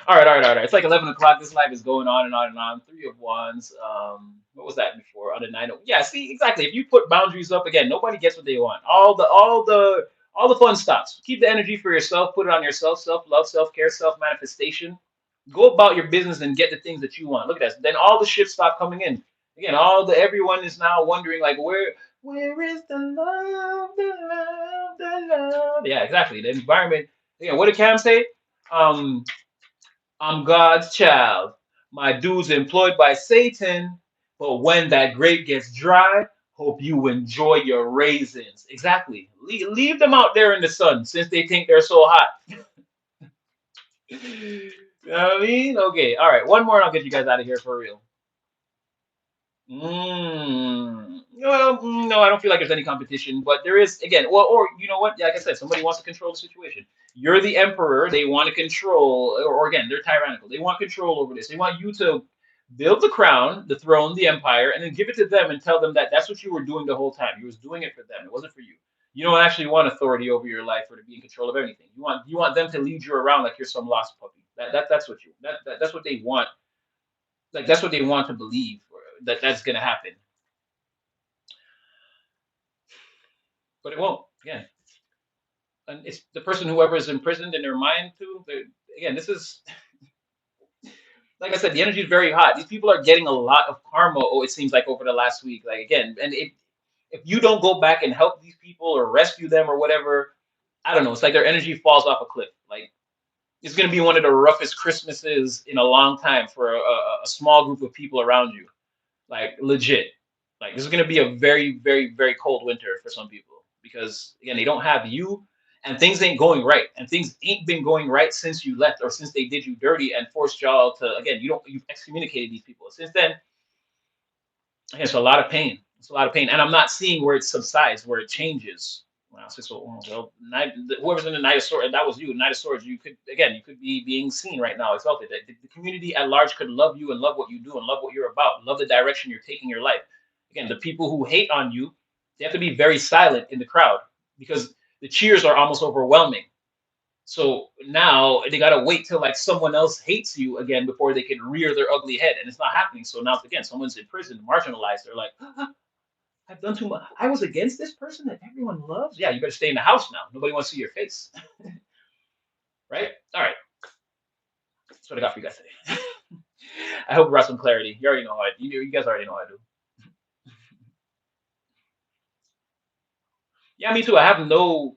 all right, all right, all right. It's like 11 o'clock. This life is going on and on and on. Three of Wands. What was that before? On the nine. Yeah, see, exactly. If you put boundaries up again, nobody gets what they want. All the fun stops. Keep the energy for yourself. Put it on yourself. Self love, self care, self manifestation. Go about your business and get the things that you want. Look at that. Then all the shit stop coming in. Again, everyone is now wondering like where is the love, the love, the love? Yeah, exactly. The environment. Yeah, what did Cam say? Um, I'm God's child. My dude's employed by Satan, but when that grape gets dry, hope you enjoy your raisins. Exactly. Leave them out there in the sun since they think they're so hot. You know what I mean? Okay, all right. One more and I'll get you guys out of here for real. Well, no, I don't feel like there's any competition, but there is again. Well, or you know what? Like I said, somebody wants to control the situation. You're the emperor. They want to control, or again, they're tyrannical. They want control over this. They want you to build the crown, the throne, the empire, and then give it to them and tell them that that's what you were doing the whole time. You was doing it for them. It wasn't for you. You don't actually want authority over your life or to be in control of everything. You want them to lead you around like you're some lost puppy. That's what that's what they want. Like that's what they want to believe that that's gonna happen, but it won't. Again, and it's the person whoever is imprisoned in their mind too. Again, this is like I said, the energy is very hot. These people are getting a lot of karma. Oh, it seems like over the last week. Like again, and if you don't go back and help these people or rescue them or whatever, I don't know. It's like their energy falls off a cliff. Like it's gonna be one of the roughest Christmases in a long time for a small group of people around you. Like legit. Like this is gonna be a very, very, very cold winter for some people because again they don't have you and things ain't going right and things ain't been going right since you left or since they did you dirty and forced y'all to again you've excommunicated these people. Since then, again, it's a lot of pain. It's a lot of pain. And I'm not seeing where it subsides, where it changes. Wow, well, whoever's in the Knight of Swords, that was you, Knight of Swords. You could again, you could be being seen right now, exalted. The community at large could love you and love what you do and love what you're about, love the direction you're taking your life. Again, the people who hate on you, they have to be very silent in the crowd because the cheers are almost overwhelming. So now they gotta wait till like someone else hates you again before they can rear their ugly head, and it's not happening. So now again, someone's in prison, marginalized. They're like, I've done too much. I was against this person that everyone loves. Yeah, you better stay in the house now. Nobody wants to see your face, right? All right, that's what I got for you guys today. I hope it brought some clarity. You already know how I. You guys already know how I do. Yeah, me too. I have no.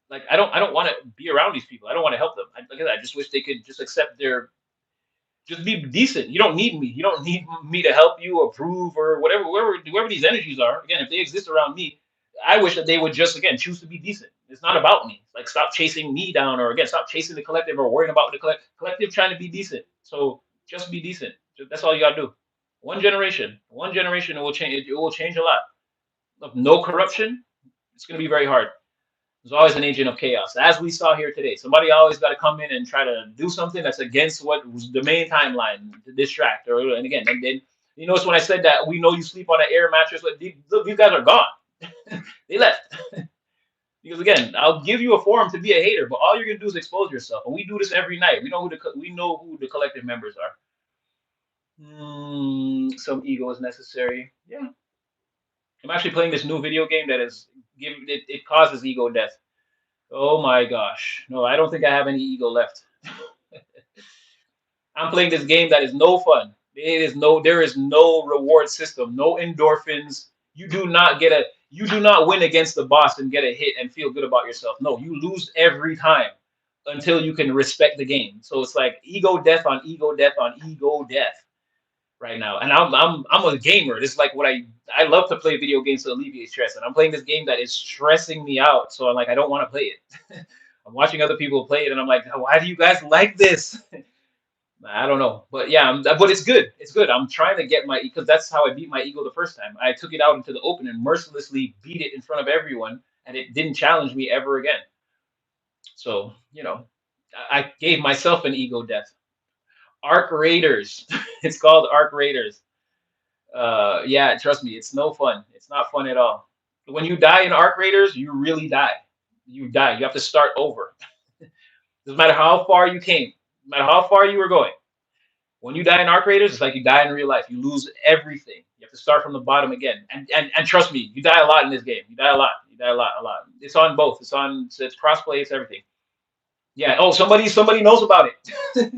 Like I don't want to be around these people. I don't want to help them. Like I said, I just wish they could just accept their just be decent. You don't need me. You don't need me to help you approve or whatever. Whoever these energies are. Again, if they exist around me, I wish that they would just again choose to be decent. It's not about me. Like stop chasing me down, or again stop chasing the collective or worrying about the collective trying to be decent. So just be decent. That's all you gotta do. One generation, it will change. It will change a lot. Look, no corruption. It's gonna be very hard. There's always an agent of chaos, as we saw here today. Somebody always got to come in and try to do something that's against what was the main timeline to distract. Or and again, and then you notice when I said that we know you sleep on an air mattress, but these guys are gone. They left because again, I'll give you a forum to be a hater, but all you're gonna do is expose yourself. And we do this every night. We know who the collective members are. Some ego is necessary. Yeah, I'm actually playing this new video game that is it causes ego death. Oh my gosh. No, I don't think I have any ego left. I'm playing this game that is no fun. There is no reward system, no endorphins. You do not win against the boss and get a hit and feel good about yourself. No, you lose every time until you can respect the game. So it's like ego death on ego death on ego death right now. And I'm a gamer. This is like what I love to play video games to alleviate stress. And I'm playing this game that is stressing me out. So I'm like I don't want to play it. I'm watching other people play it, and I'm like, why do you guys like this? I don't know, but yeah, but it's good. It's good. I'm trying to get my because that's how I beat my ego the first time. I took it out into the open and mercilessly beat it in front of everyone, and it didn't challenge me ever again. So I gave myself an ego death. Arc Raiders. It's called Arc Raiders. Yeah, trust me, it's no fun. It's not fun at all. When you die in Arc Raiders, you really die. You die. You have to start over. Doesn't matter how far you came, no matter how far you were going. When you die in Arc Raiders, it's like you die in real life. You lose everything. You have to start from the bottom again. And trust me, you die a lot in this game. You die a lot. You die a lot. It's on both. It's crossplay. It's everything. Yeah. Oh, somebody knows about it.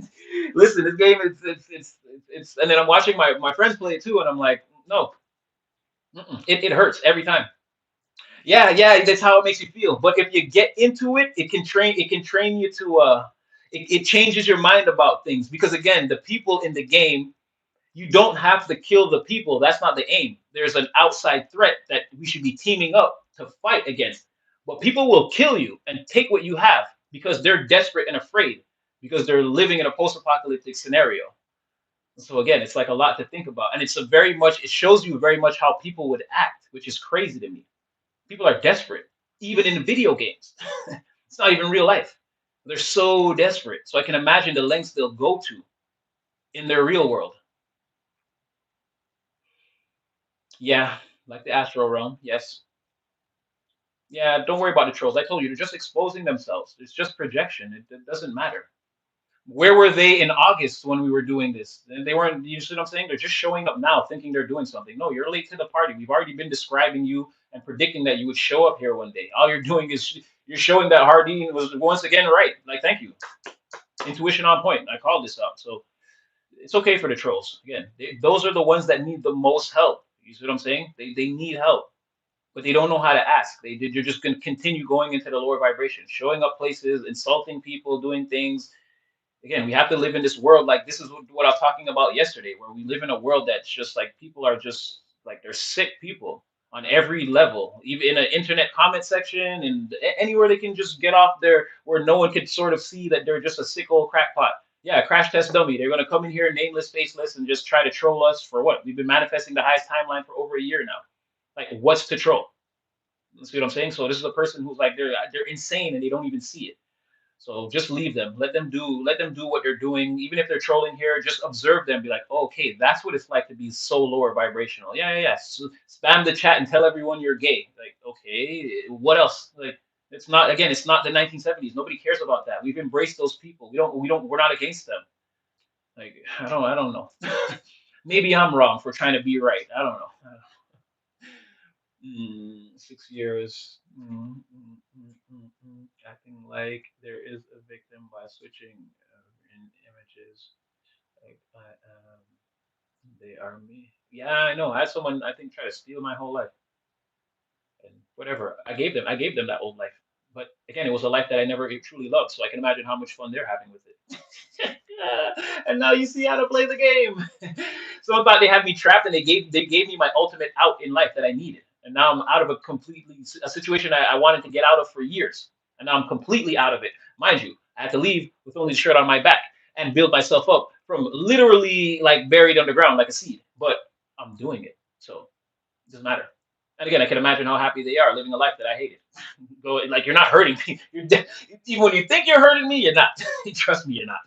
Listen, this game it's and then I'm watching my friends play it too, and I'm like, no, it hurts every time. Yeah, yeah, that's how it makes you feel. But if you get into it, it can train you to it changes your mind about things because again, the people in the game, you don't have to kill the people. That's not the aim. There's an outside threat that we should be teaming up to fight against. But people will kill you and take what you have because they're desperate and afraid because they're living in a post-apocalyptic scenario. So again, it's like a lot to think about, and it's a very much it shows you very much how people would act, which is crazy to me. People are desperate, even in video games. It's not even real life. They're so desperate. So I can imagine the lengths they'll go to in their real world. Yeah, like the astral realm. Yes. Yeah, don't worry about the trolls. I told you they're just exposing themselves. It's just projection. It doesn't matter. Where were they in August when we were doing this? They weren't. You see what I'm saying? They're just showing up now, thinking they're doing something. No, you're late to the party. We've already been describing you and predicting that you would show up here one day. All you're doing is you're showing that Hardin was once again right. Like, thank you. Intuition on point. I called this out. So it's okay for the trolls. Again, those are the ones that need the most help. You see what I'm saying? They need help, but they don't know how to ask. They're just going to continue going into the lower vibration, showing up places, insulting people, doing things. Again, we have to live in this world like this is what I was talking about yesterday, where we live in a world that's just like people are just like they're sick people on every level, even in an internet comment section and anywhere they can just get off there where no one could sort of see that they're just a sick old crackpot. Yeah, crash test dummy. They're gonna come in here nameless, faceless, and just try to troll us for what? We've been manifesting the highest timeline for over a year now. Like, what's to troll? You see what I'm saying? So this is a person who's like they're insane and they don't even see it. So just leave them. Let them do what they're doing. Even if they're trolling here, just observe them. Be like, oh, okay, that's what it's like to be so lower vibrational. Yeah, yeah, yeah. So spam the chat and tell everyone you're gay. Like, okay, what else? Like, it's not again. It's not the 1970s. Nobody cares about that. We've embraced those people. We're not against them. Like, I don't know. Maybe I'm wrong for trying to be right. I don't know. 6 years. Acting like there is a victim by switching in images. Like they are me. Yeah, I know. I had someone I think try to steal my whole life and whatever. I gave them that old life. But again, it was a life that I never truly loved. So I can imagine how much fun they're having with it. And now you see how to play the game. Someone thought they had me trapped, and they gave me my ultimate out in life that I needed. And now I'm out of a situation I wanted to get out of for years, and now I'm completely out of it. Mind you, I had to leave with only the shirt on my back and build myself up from literally like buried underground like a seed. But I'm doing it, so it doesn't matter. And again, I can imagine how happy they are living a life that I hated. Go like you're not hurting me. Even when you think you're hurting me, you're not. Trust me, you're not.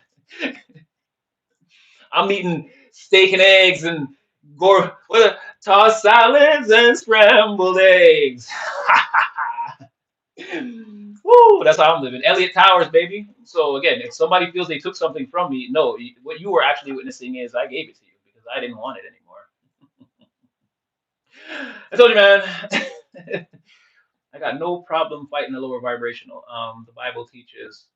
I'm eating steak and eggs and tossed salads and scrambled eggs. Woo, that's how I'm living. Elliot Towers, baby. So again, if somebody feels they took something from me, no, what you were actually witnessing is I gave it to you because I didn't want it anymore. I told you, man. I got no problem fighting the lower vibrational. The Bible teaches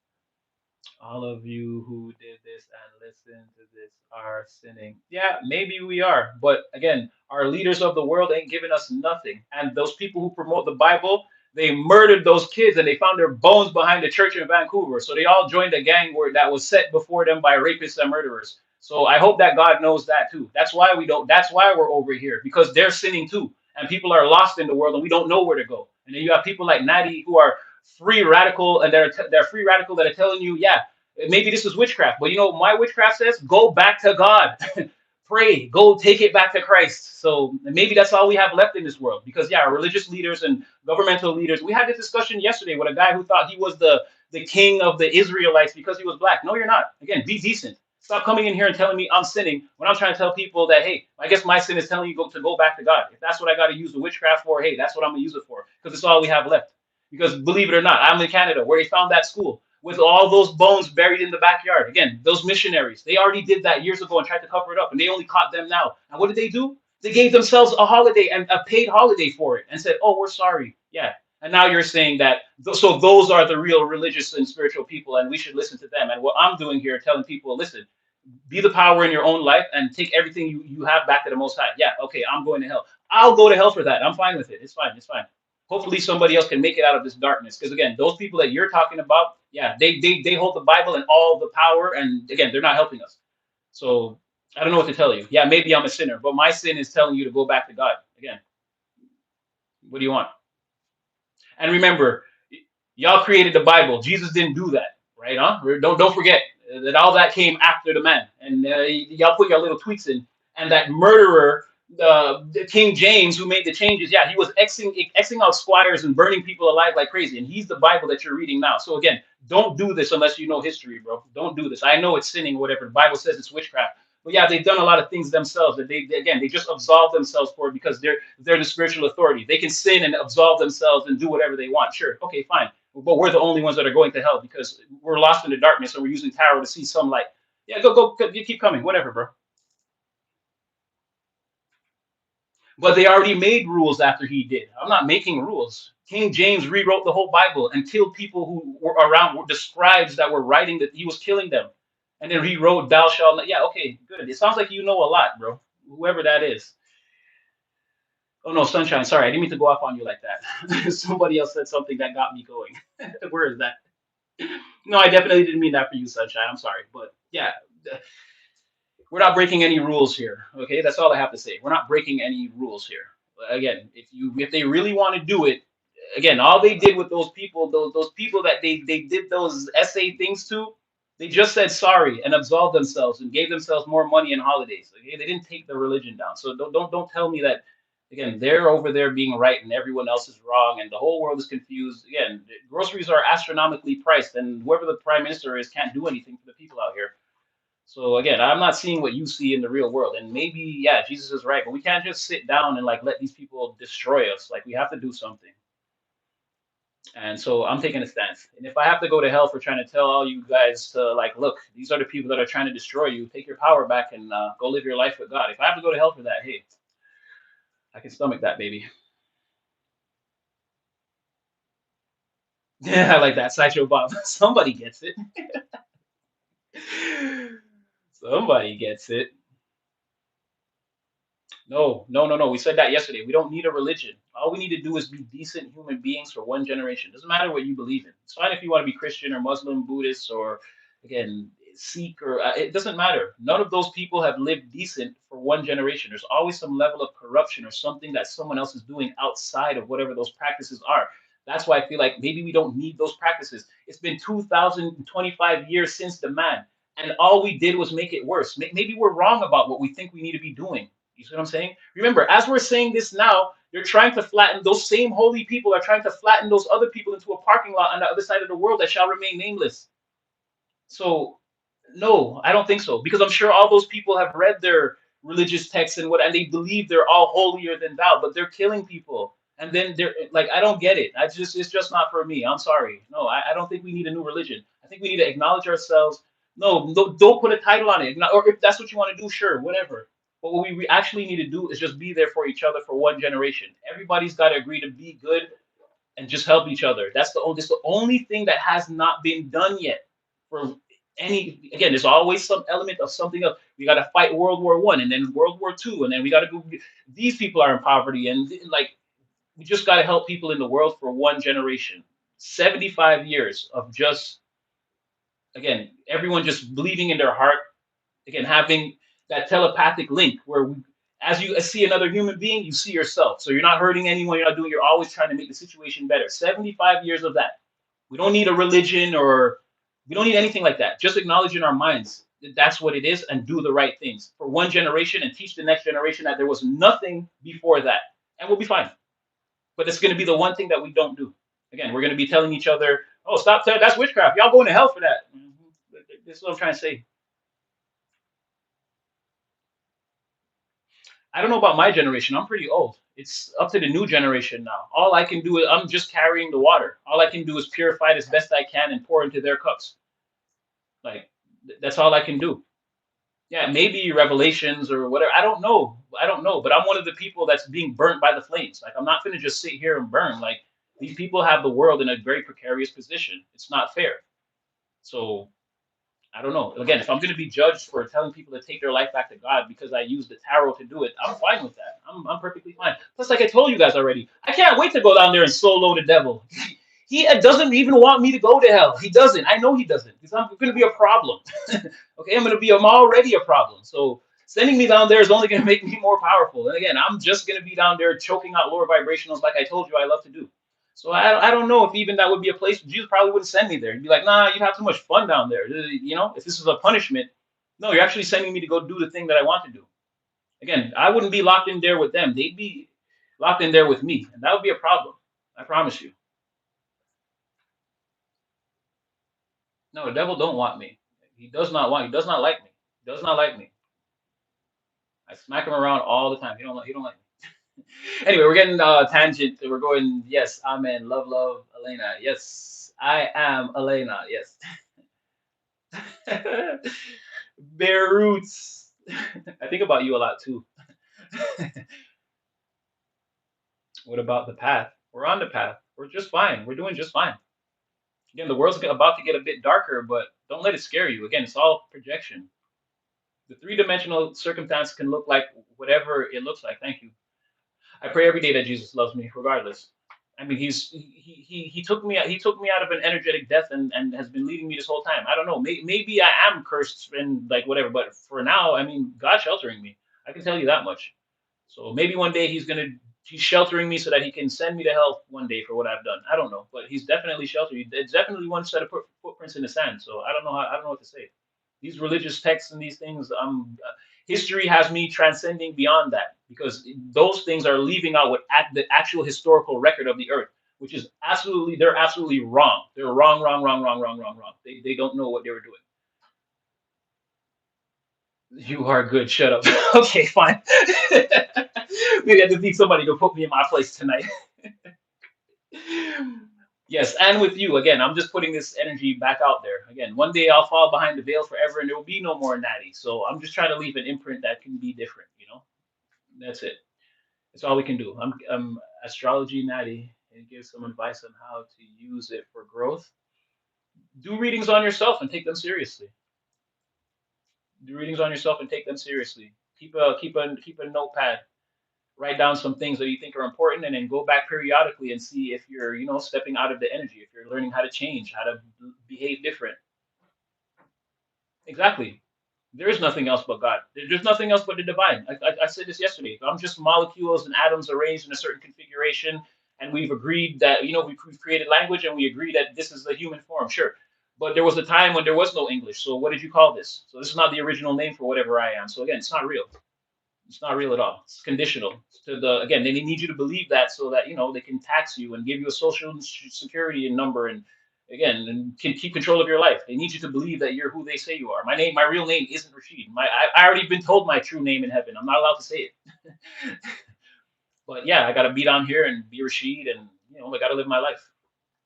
all of you who did this and listened to this are sinning. Yeah, maybe we are, but again, our leaders of the world ain't giving us nothing. And those people who promote the Bible, they murdered those kids and they found their bones behind the church in Vancouver. So they all joined a gang where that was set before them by rapists and murderers. So I hope that God knows that too. That's why we don't. That's why we're over here because they're sinning too, and people are lost in the world and we don't know where to go. And then you have people like Natty who are free radical and they're free radical that are telling you, yeah, maybe this is witchcraft, but you know my witchcraft says go back to God. Pray, go take it back to Christ. So maybe that's all we have left in this world because yeah, our religious leaders and governmental leaders, we had this discussion yesterday with a guy who thought he was the king of the Israelites because he was black. No, you're not. Again, be decent. Stop coming in here and telling me I'm sinning when I'm trying to tell people that, hey, I guess my sin is telling you to go back to God. If that's what I got to use the witchcraft for, hey, that's what I'm gonna use it for because it's all we have left. Because believe it or not, I'm in Canada where he found that school with all those bones buried in the backyard. Again, those missionaries, they already did that years ago and tried to cover it up, and they only caught them now. And what did they do? They gave themselves a holiday and a paid holiday for it and said, oh, we're sorry. Yeah. And now you're saying that, so those are the real religious and spiritual people, and we should listen to them. And what I'm doing here, telling people, listen, be the power in your own life and take everything you have back to the Most High. Yeah, okay, I'm going to hell. I'll go to hell for that. I'm fine with it. It's fine. It's fine. Hopefully somebody else can make it out of this darkness. Because again, those people that you're talking about, yeah, they hold the Bible and all the power, and again, they're not helping us. So I don't know what to tell you. Yeah, maybe I'm a sinner, but my sin is telling you to go back to God. Again, what do you want? And remember, y'all created the Bible. Jesus didn't do that, right? Huh? Don't forget that all that came after the man, and y'all put your little tweaks in. And that murderer, the King James, who made the changes, yeah, he was xing out squires and burning people alive like crazy. And he's the Bible that you're reading now. So again, don't do this unless you know history, bro. Don't do this. I know it's sinning, whatever. The Bible says it's witchcraft. But yeah, they've done a lot of things themselves that they just absolve themselves for it because they're the spiritual authority. They can sin and absolve themselves and do whatever they want. Sure, okay, fine. But we're the only ones that are going to hell because we're lost in the darkness and we're using tarot to see some light. Yeah, go. You keep coming, whatever, bro. But they already made rules after he did. I'm not making rules. King James rewrote the whole Bible and killed people who were around, the scribes that were writing that he was killing them. And then he wrote, "Thou shalt not." Yeah, okay, good. It sounds like you know a lot, bro. Whoever that is. Oh no, Sunshine. Sorry, I didn't mean to go off on you like that. Somebody else said something that got me going. Where is that? No, I definitely didn't mean that for you, Sunshine. I'm sorry, but yeah, we're not breaking any rules here. Okay, that's all I have to say. We're not breaking any rules here. Again, if they really want to do it, again, all they did with those people, those people that they did those essay things to, they just said sorry and absolved themselves and gave themselves more money and holidays. Okay, they didn't take the religion down. So don't tell me that. Again, they're over there being right and everyone else is wrong and the whole world is confused. Again, groceries are astronomically priced, and whoever the prime minister is can't do anything for the people out here. So again, I'm not seeing what you see in the real world. And maybe, yeah, Jesus is right, but we can't just sit down and like let these people destroy us. Like we have to do something. And so I'm taking a stance. And if I have to go to hell for trying to tell all you guys to like, look, these are the people that are trying to destroy you. Take your power back and go live your life with God. If I have to go to hell for that, hey, I can stomach that, baby. Yeah, I like that. Sideshow Bob. Somebody gets it. Somebody gets it. No. We said that yesterday. We don't need a religion. All we need to do is be decent human beings for one generation. Doesn't matter what you believe in. It's fine if you want to be Christian or Muslim, Buddhist, or again Sikh, or it doesn't matter. None of those people have lived decent for one generation. There's always some level of corruption or something that someone else is doing outside of whatever those practices are. That's why I feel like maybe we don't need those practices. It's been 2025 years since the man, and all we did was make it worse. Maybe we're wrong about what we think we need to be doing. You see what I'm saying? Remember, as we're saying this now, they're trying to flatten those same holy people are trying to flatten those other people into a parking lot on the other side of the world that shall remain nameless. So, no, I don't think so because I'm sure all those people have read their religious texts and they believe they're all holier than thou, but they're killing people. And then they're like, I don't get it. It's just not for me. I'm sorry. No, I don't think we need a new religion. I think we need to acknowledge ourselves. No, don't put a title on it. Or if that's what you want to do, sure, whatever. But what we actually need to do is just be there for each other for one generation. Everybody's got to agree to be good and just help each other. That's the only thing that has not been done yet. For any again, there's always some element of something else. We got to fight World War I and then World War II, and then we got to go. These people are in poverty, and like we just got to help people in the world for one generation. 75 years of just again, everyone just believing in their heart, again, having that telepathic link where as you see another human being, you see yourself. So you're not hurting anyone, you're always trying to make the situation better. 75 years of that. We don't need a religion or we don't need anything like that. Just acknowledge in our minds that that's what it is and do the right things for one generation and teach the next generation that there was nothing before that. And we'll be fine. But it's going to be the one thing that we don't do. Again, we're going to be telling each other, oh, stop, that's witchcraft. Y'all going to hell for that. This is what I'm trying to say. I don't know about my generation. I'm pretty old. It's up to the new generation now. All I can do is I'm just carrying the water. All I can do is purify it as best I can and pour into their cups. Like that's all I can do. Yeah, maybe revelations or whatever. I don't know. I don't know. But I'm one of the people that's being burnt by the flames. Like I'm not gonna just sit here and burn. Like these people have the world in a very precarious position. It's not fair. So I don't know. Again, if I'm going to be judged for telling people to take their life back to God because I use the tarot to do it, I'm fine with that. I'm perfectly fine. Plus, like I told you guys already, I can't wait to go down there and solo the devil. He doesn't even want me to go to hell. He doesn't. I know he doesn't. Because I'm going to be a problem. Okay, I'm already a problem. So sending me down there is only going to make me more powerful. And again, I'm just going to be down there choking out lower vibrationals like I told you I love to do. So I don't know if even that would be a place. Jesus probably wouldn't send me there. He'd be like, nah, you'd have too much fun down there. If this is a punishment, no, you're actually sending me to go do the thing that I want to do. Again, I wouldn't be locked in there with them. They'd be locked in there with me, and that would be a problem. I promise you. No, the devil don't want me. He does not want. He does not like me. He does not like me. I smack him around all the time. He don't like me. Anyway, we're getting tangent. We're going. Yes, amen. Love, love, Elena. Yes, I am Elena. Yes. Bare roots. I think about you a lot too. What about the path? We're on the path. We're just fine. We're doing just fine. Again, the world's about to get a bit darker, but don't let it scare you. Again, it's all projection. The three-dimensional circumstance can look like whatever it looks like. Thank you. I pray every day that Jesus loves me, regardless. I mean, he took me out of an energetic death and has been leading me this whole time. I don't know. Maybe I am cursed and like whatever, but for now, I mean, God's sheltering me. I can tell you that much. So maybe one day he's sheltering me so that he can send me to hell one day for what I've done. I don't know, but he's definitely sheltering. It's definitely one set of footprints in the sand. So I don't know what to say. These religious texts and these things, history has me transcending beyond that because those things are leaving out what the actual historical record of the earth, which is they're absolutely wrong. They're wrong, wrong, wrong, wrong, wrong, wrong, wrong. They don't know what they were doing. You are good. Shut up. Okay, fine. Maybe I just need somebody to put me in my place tonight. Yes, and with you again, I'm just putting this energy back out there. Again, one day I'll fall behind the veil forever, and there will be no more Natty. So I'm just trying to leave an imprint that can be different. That's it. That's all we can do. I'm astrology Natty and give some advice on how to use it for growth. Do readings on yourself and take them seriously. Do readings on yourself and take them seriously. Keep a notepad, write down some things that you think are important and then go back periodically and see if you're stepping out of the energy, if you're learning how to change, how to behave different. Exactly. There is nothing else but God. There's nothing else but the divine. I said this yesterday. I'm just molecules and atoms arranged in a certain configuration, and we've agreed that we've created language and we agree that this is the human form. Sure, but there was a time when there was no English. So what did you call this? So this is not the original name for whatever I am. So again, it's not real. It's not real at all. It's conditional. Again, they need you to believe that so that they can tax you and give you a social security number and again and can keep control of your life. They need you to believe that you're who they say you are. My real name isn't Rashid. I already been told my true name in heaven. I'm not allowed to say it. But yeah, I gotta be down here and be Rashid, and I gotta live my life.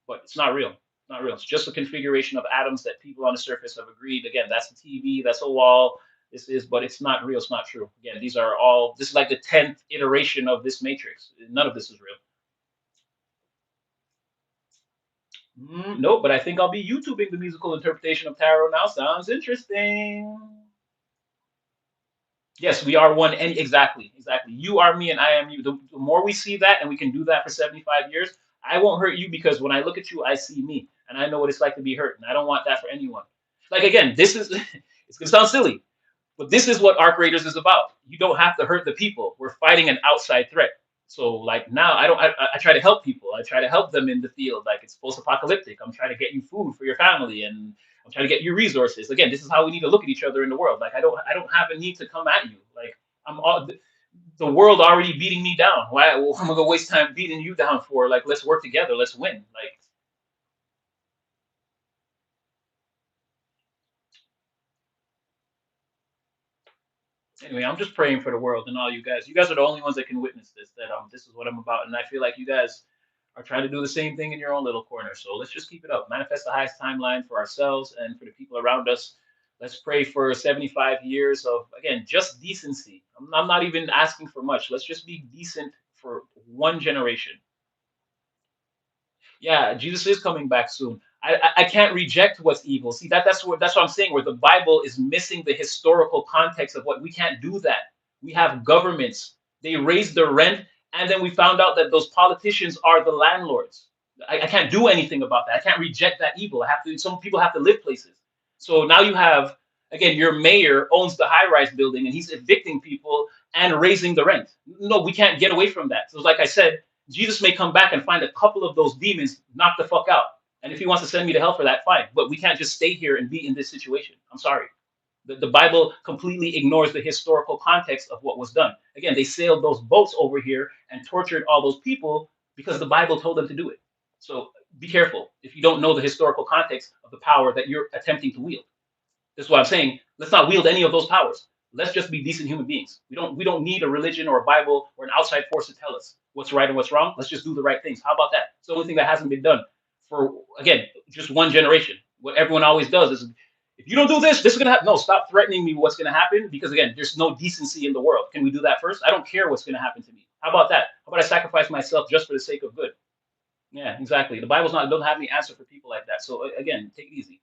But it's not real. It's not real. It's just a configuration of atoms that people on the surface have agreed. Again, that's a TV, that's a wall. But it's not real. It's not true. Again, this is like the 10th iteration of this matrix. None of this is real. Nope, but I think I'll be YouTubing the musical interpretation of tarot now. Sounds interesting. Yes, we are one. And exactly, exactly. You are me, and I am you. The more we see that, and we can do that for 75 years, I won't hurt you because when I look at you, I see me, and I know what it's like to be hurt, and I don't want that for anyone. Like again, this is it's gonna sound silly, but this is what Arc Raiders is about. You don't have to hurt the people. We're fighting an outside threat. So like now, I try to help people. I try to help them in the field. Like it's post-apocalyptic. I'm trying to get you food for your family, and I'm trying to get you resources. Again, this is how we need to look at each other in the world. Like I don't have a need to come at you. Like the world already beating me down. Why I'm gonna waste time beating you down for? Like let's work together. Let's win. Like anyway, I'm just praying for the world and all you guys. You guys are the only ones that can witness this. That this is what I'm about, and I feel like you guys are trying to do the same thing in your own little corner. So let's just keep it up. Manifest the highest timeline for ourselves and for the people around us. Let's pray for 75 years of again just decency. I'm not even asking for much. Let's just be decent for one generation. Yeah, Jesus is coming back soon. I can't reject what's evil. See that's what I'm saying. Where the Bible is missing the historical context of what we can't do that. We have governments. They raise the rent And then we found out that those politicians are the landlords. I can't do anything about that. I can't reject that evil. I have to. Some people have to live places. So now you have, again, your mayor owns the high-rise building and he's evicting people and raising the rent. No, we can't get away from that. So, like I said, Jesus may come back and find a couple of those demons, knock the fuck out. And if he wants to send me to hell for that, fine. But we can't just stay here and be in this situation. I'm sorry. The Bible completely ignores the historical context of what was done. Again, they sailed those boats over here and tortured all those people because the Bible told them to do it. So be careful if you don't know the historical context of the power that you're attempting to wield. This is what I'm saying. Let's not wield any of those powers. Let's just be decent human beings. We don't need a religion or a Bible or an outside force to tell us what's right and what's wrong. Let's just do the right things. How about that? It's the only thing that hasn't been done for, again, just one generation. What everyone always does is, if you don't do this, this is gonna happen. No, stop threatening me with what's gonna happen, because again, there's no decency in the world. Can we do that first? I don't care what's gonna happen to me. How about that? How about I sacrifice myself just for the sake of good? Yeah, exactly. The Bible's not doesn't have any answer for people like that. So again, take it easy.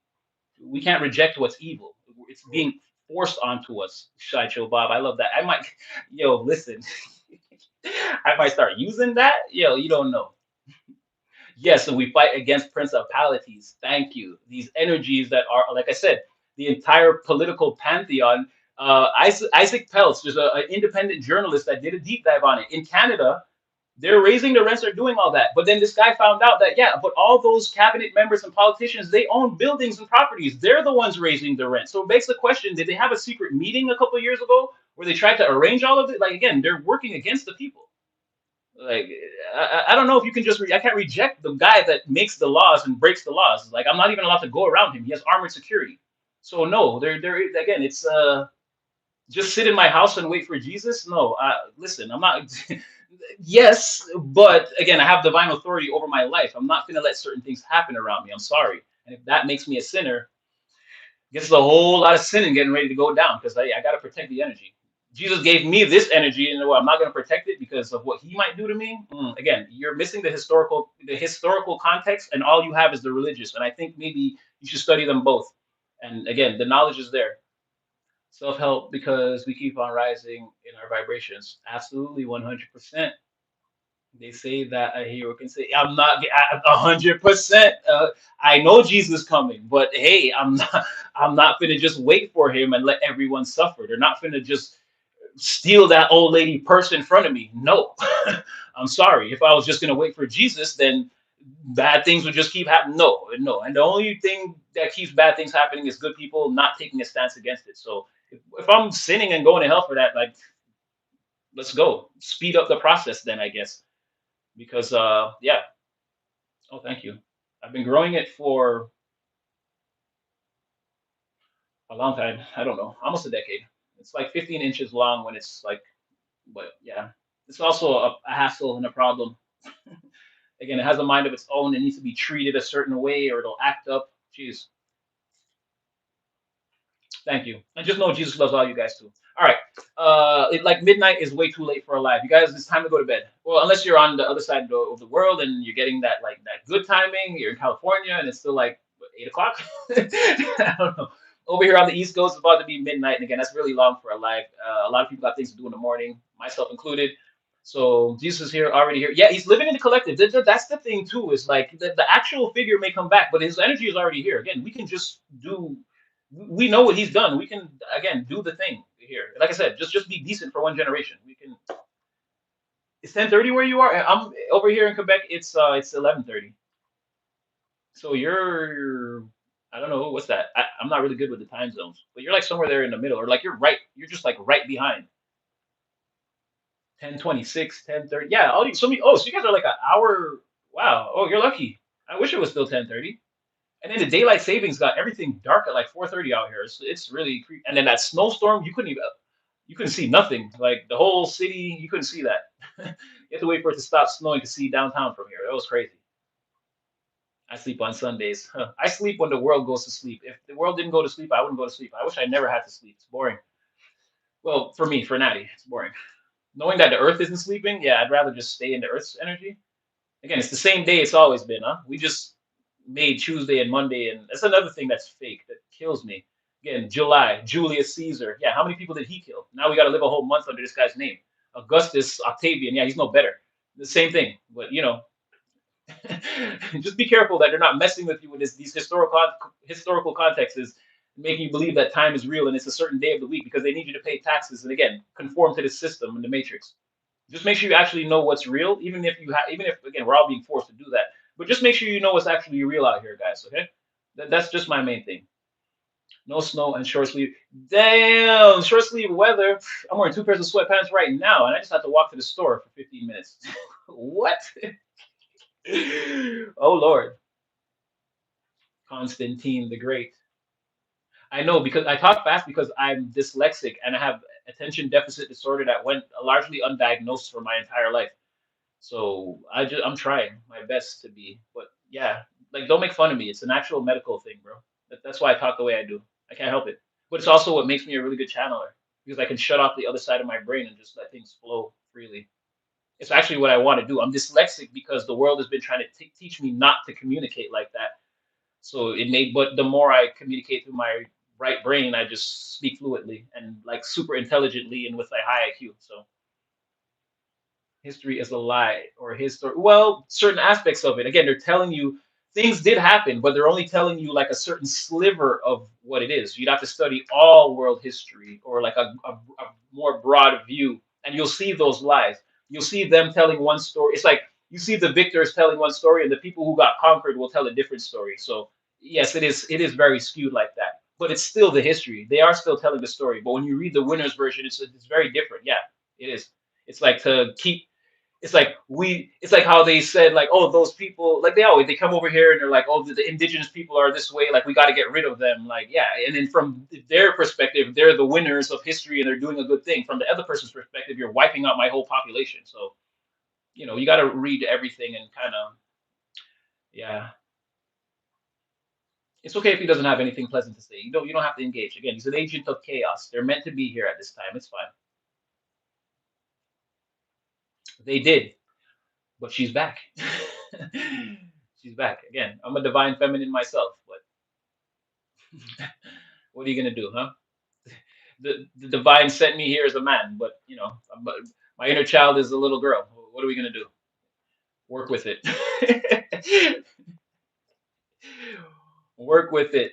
We can't reject what's evil. It's being forced onto us. Sideshow Bob, I love that. I might, yo, listen, I might start using that. Yo, you don't know. Yes, and we fight against principalities. Thank you. These energies that are, like I said, the entire political pantheon. Isaac Peltz, there's an independent journalist that did a deep dive on it. In Canada, they're raising the rents, they're doing all that. But then this guy found out that, yeah, but all those cabinet members and politicians, they own buildings and properties. They're the ones raising the rent. So it begs the question, did they have a secret meeting a couple of years ago where they tried to arrange all of it? Like, again, they're working against the people. Like, I don't know if you can just, I can't reject the guy that makes the laws and breaks the laws. Like, I'm not even allowed to go around him. He has armored security. So no, they're again, it's just sit in my house and wait for Jesus. No, listen, I'm not. Yes, but again, I have divine authority over my life. I'm not going to let certain things happen around me. I'm sorry. And if that makes me a sinner, gets a whole lot of sinning getting ready to go down, because I got to protect the energy. Jesus gave me this energy, and I'm not going to protect it because of what he might do to me. Again, you're missing the historical context, and all you have is the religious. And I think maybe you should study them both. And again, the knowledge is there. Self help, because we keep on rising in our vibrations. Absolutely, 100%. They say that a hero can say, "I'm not 100%. I know Jesus coming, but hey, I'm not. I'm not gonna just wait for him and let everyone suffer. They're not gonna just steal that old lady purse in front of me. No, I'm sorry. If I was just gonna wait for Jesus, then bad things would just keep happening. No, no. And the only thing that keeps bad things happening is good people not taking a stance against it. So if I'm sinning and going to hell for that, like, let's go speed up the process then, I guess. Because yeah. Oh, thank you. I've been growing it for a long time. I don't know, almost a decade. It's like 15 inches long when it's like, but yeah, it's also a hassle and a problem. Again, it has a mind of its own. It needs to be treated a certain way or it'll act up. Jeez. Thank you. And just know Jesus loves all you guys too. All right. Like midnight is way too late for a live. You guys, it's time to go to bed. Well, unless you're on the other side of the world and you're getting that like that good timing. You're in California and it's still like what, 8 o'clock. I don't know. Over here on the East Coast, it's about to be midnight, and again, that's really long for a live. A lot of people got things to do in the morning, myself included. So Jesus is here, already here. Yeah, he's living in the collective. That's the thing too. Is like the actual figure may come back, but his energy is already here. Again, we can just do. We know what he's done. We can again do the thing here. Like I said, just be decent for one generation. We can. It's 10:30 where you are. I'm over here in Quebec. It's 11:30. So you're. I don't know what's that. I'm not really good with the time zones, but you're like somewhere there in the middle, or like you're right. You're just like right behind. 10:26, 10:30. Yeah, all these. So you guys are like an hour. Wow. Oh, you're lucky. I wish it was still 10:30. And then the daylight savings got everything dark at like 4:30 out here. It's really creepy. And then that snowstorm, you couldn't see nothing. Like the whole city, you couldn't see that. You have to wait for it to stop snowing to see downtown from here. That was crazy. I sleep on Sundays. Huh. I sleep when the world goes to sleep. If the world didn't go to sleep, I wouldn't go to sleep. I wish I never had to sleep. It's boring. Well, for me, for Natty, it's boring. Knowing that the Earth isn't sleeping, yeah, I'd rather just stay in the Earth's energy. Again, it's the same day it's always been, huh? We just made Tuesday and Monday, and that's another thing that's fake that kills me. Again, July, Julius Caesar. Yeah, how many people did he kill? Now we got to live a whole month under this guy's name. Augustus, Octavian. Yeah, he's no better. The same thing. But just be careful that they're not messing with you with these historical contexts, is making you believe that time is real and it's a certain day of the week because they need you to pay taxes and again conform to the system and the matrix. Just make sure you actually know what's real, even if again we're all being forced to do that. But just make sure you know what's actually real out here, guys. Okay, that's just my main thing. No snow and short sleeve. Damn, short sleeve weather. I'm wearing two pairs of sweatpants right now, and I just had to walk to the store for 15 minutes. What? Oh Lord, Constantine the Great. I know because I talk fast because I'm dyslexic and I have attention deficit disorder that went largely undiagnosed for my entire life. So I'm trying my best to be, but yeah, like don't make fun of me. It's an actual medical thing, bro. That's why I talk the way I do. I can't help it. But it's also what makes me a really good channeler because I can shut off the other side of my brain and just let things flow freely. It's actually what I want to do. I'm dyslexic because the world has been trying to teach me not to communicate like that. So but the more I communicate through my right brain, I just speak fluently and like super intelligently and with a high IQ. So history is a lie or history. Well, certain aspects of it. Again, they're telling you things did happen, but they're only telling you like a certain sliver of what it is. You'd have to study all world history or like a more broad view, and you'll see those lies. You'll see them telling one story. It's like you see the victors telling one story, and the people who got conquered will tell a different story. So yes, it is. It is very skewed like that, but it's still the history. They are still telling the story. But when you read the winners version, it's very different. Yeah, it is. It's like to keep it's like how they said like, oh, those people, like they come over here and they're like, oh, the indigenous people are this way, like we got to get rid of them, like yeah. And then from their perspective, they're the winners of history and they're doing a good thing. From the other person's perspective, you're wiping out my whole population. So you got to read everything and kind of, yeah. It's okay if he doesn't have anything pleasant to say. You don't have to engage. Again, he's an agent of chaos. They're meant to be here at this time. It's fine. They did, but she's back. She's back again. I'm a divine feminine myself, but what are you gonna do, huh? The divine sent me here as a man, but my inner child is a little girl. What are we gonna do? Work with it. Work with it.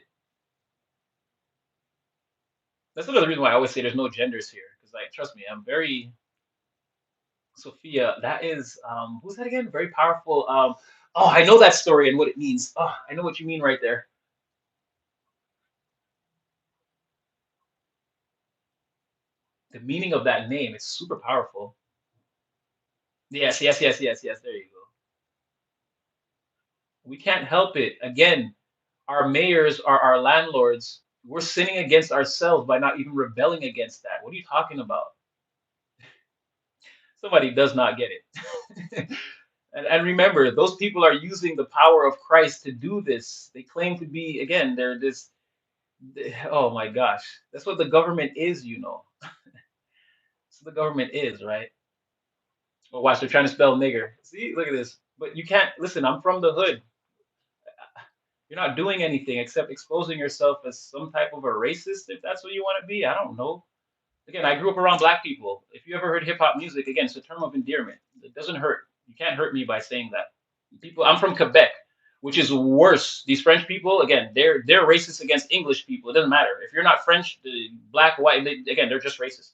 That's another reason why I always say there's no genders here, because like trust me, I'm very Sophia. That is who's that again? Very powerful. Oh, I know that story and what it means. Oh, I know what you mean right there. The meaning of that name is super powerful. Yes, yes, yes, yes, yes. There you go. We can't help it. Again, our mayors are our landlords. We're sinning against ourselves by not even rebelling against that. What are you talking about? Somebody does not get it. And remember, those people are using the power of Christ to do this. They claim to be, again, they're this. Oh my gosh. That's what the government is. That's what the government is, right? Well, watch, they're trying to spell nigger. See, look at this. But you can't, listen, I'm from the hood. You're not doing anything except exposing yourself as some type of a racist, if that's what you want to be. I don't know. Again, I grew up around black people. If you ever heard hip hop music, again, it's a term of endearment. It doesn't hurt. You can't hurt me by saying that. I'm from Quebec, which is worse. These French people, again, they're racist against English people. It doesn't matter if you're not French, black, white. Again, they're just racist.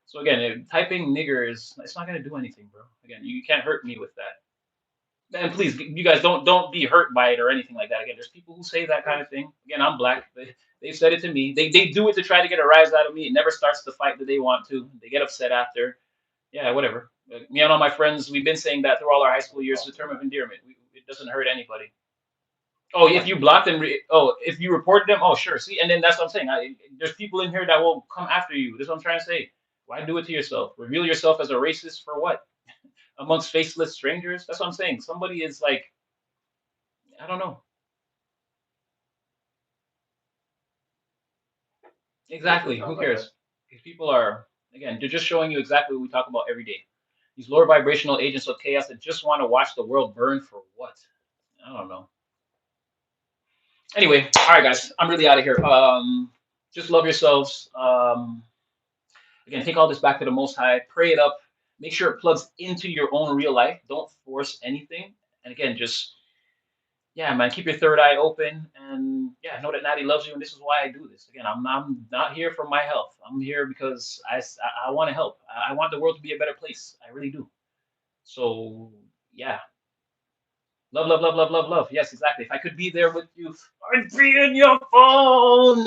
So again, typing nigger it's not gonna do anything, bro. Again, you can't hurt me with that. And please, you guys don't be hurt by it or anything like that. Again, there's people who say that kind of thing. Again, I'm black. They've said it to me. They do it to try to get a rise out of me. It never starts the fight that they want to. They get upset after. Yeah, whatever. Me and all my friends, we've been saying that through all our high school years. It's a term of endearment. It doesn't hurt anybody. Oh, if you block them, if you reported them, oh, sure. See, and then that's what I'm saying. There's people in here that will come after you. That's what I'm trying to say. Why do it to yourself? Reveal yourself as a racist for what? Amongst faceless strangers? That's what I'm saying. Somebody is like, I don't know. Exactly. Who cares? These people are, again, they're just showing you exactly what we talk about every day. These lower vibrational agents of chaos that just want to watch the world burn for what? I don't know. Anyway, all right, guys, I'm really out of here. Just love yourselves. Again, take all this back to the Most High, pray it up. Make sure it plugs into your own real life. Don't force anything. And again, just yeah, man, keep your third eye open, and yeah, know that Natty loves you, and this is why I do this. Again, I'm not here for my health. I'm here because I want to help. I want the world to be a better place. I really do. So yeah, love, love, love, love, love, love. Yes, exactly. If I could be there with you, I'd be in your phone.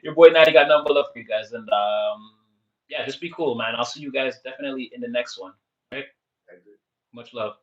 Your boy Natty got number love for you guys, and yeah, just be cool, man. I'll see you guys definitely in the next one. Right? I agree. Much love.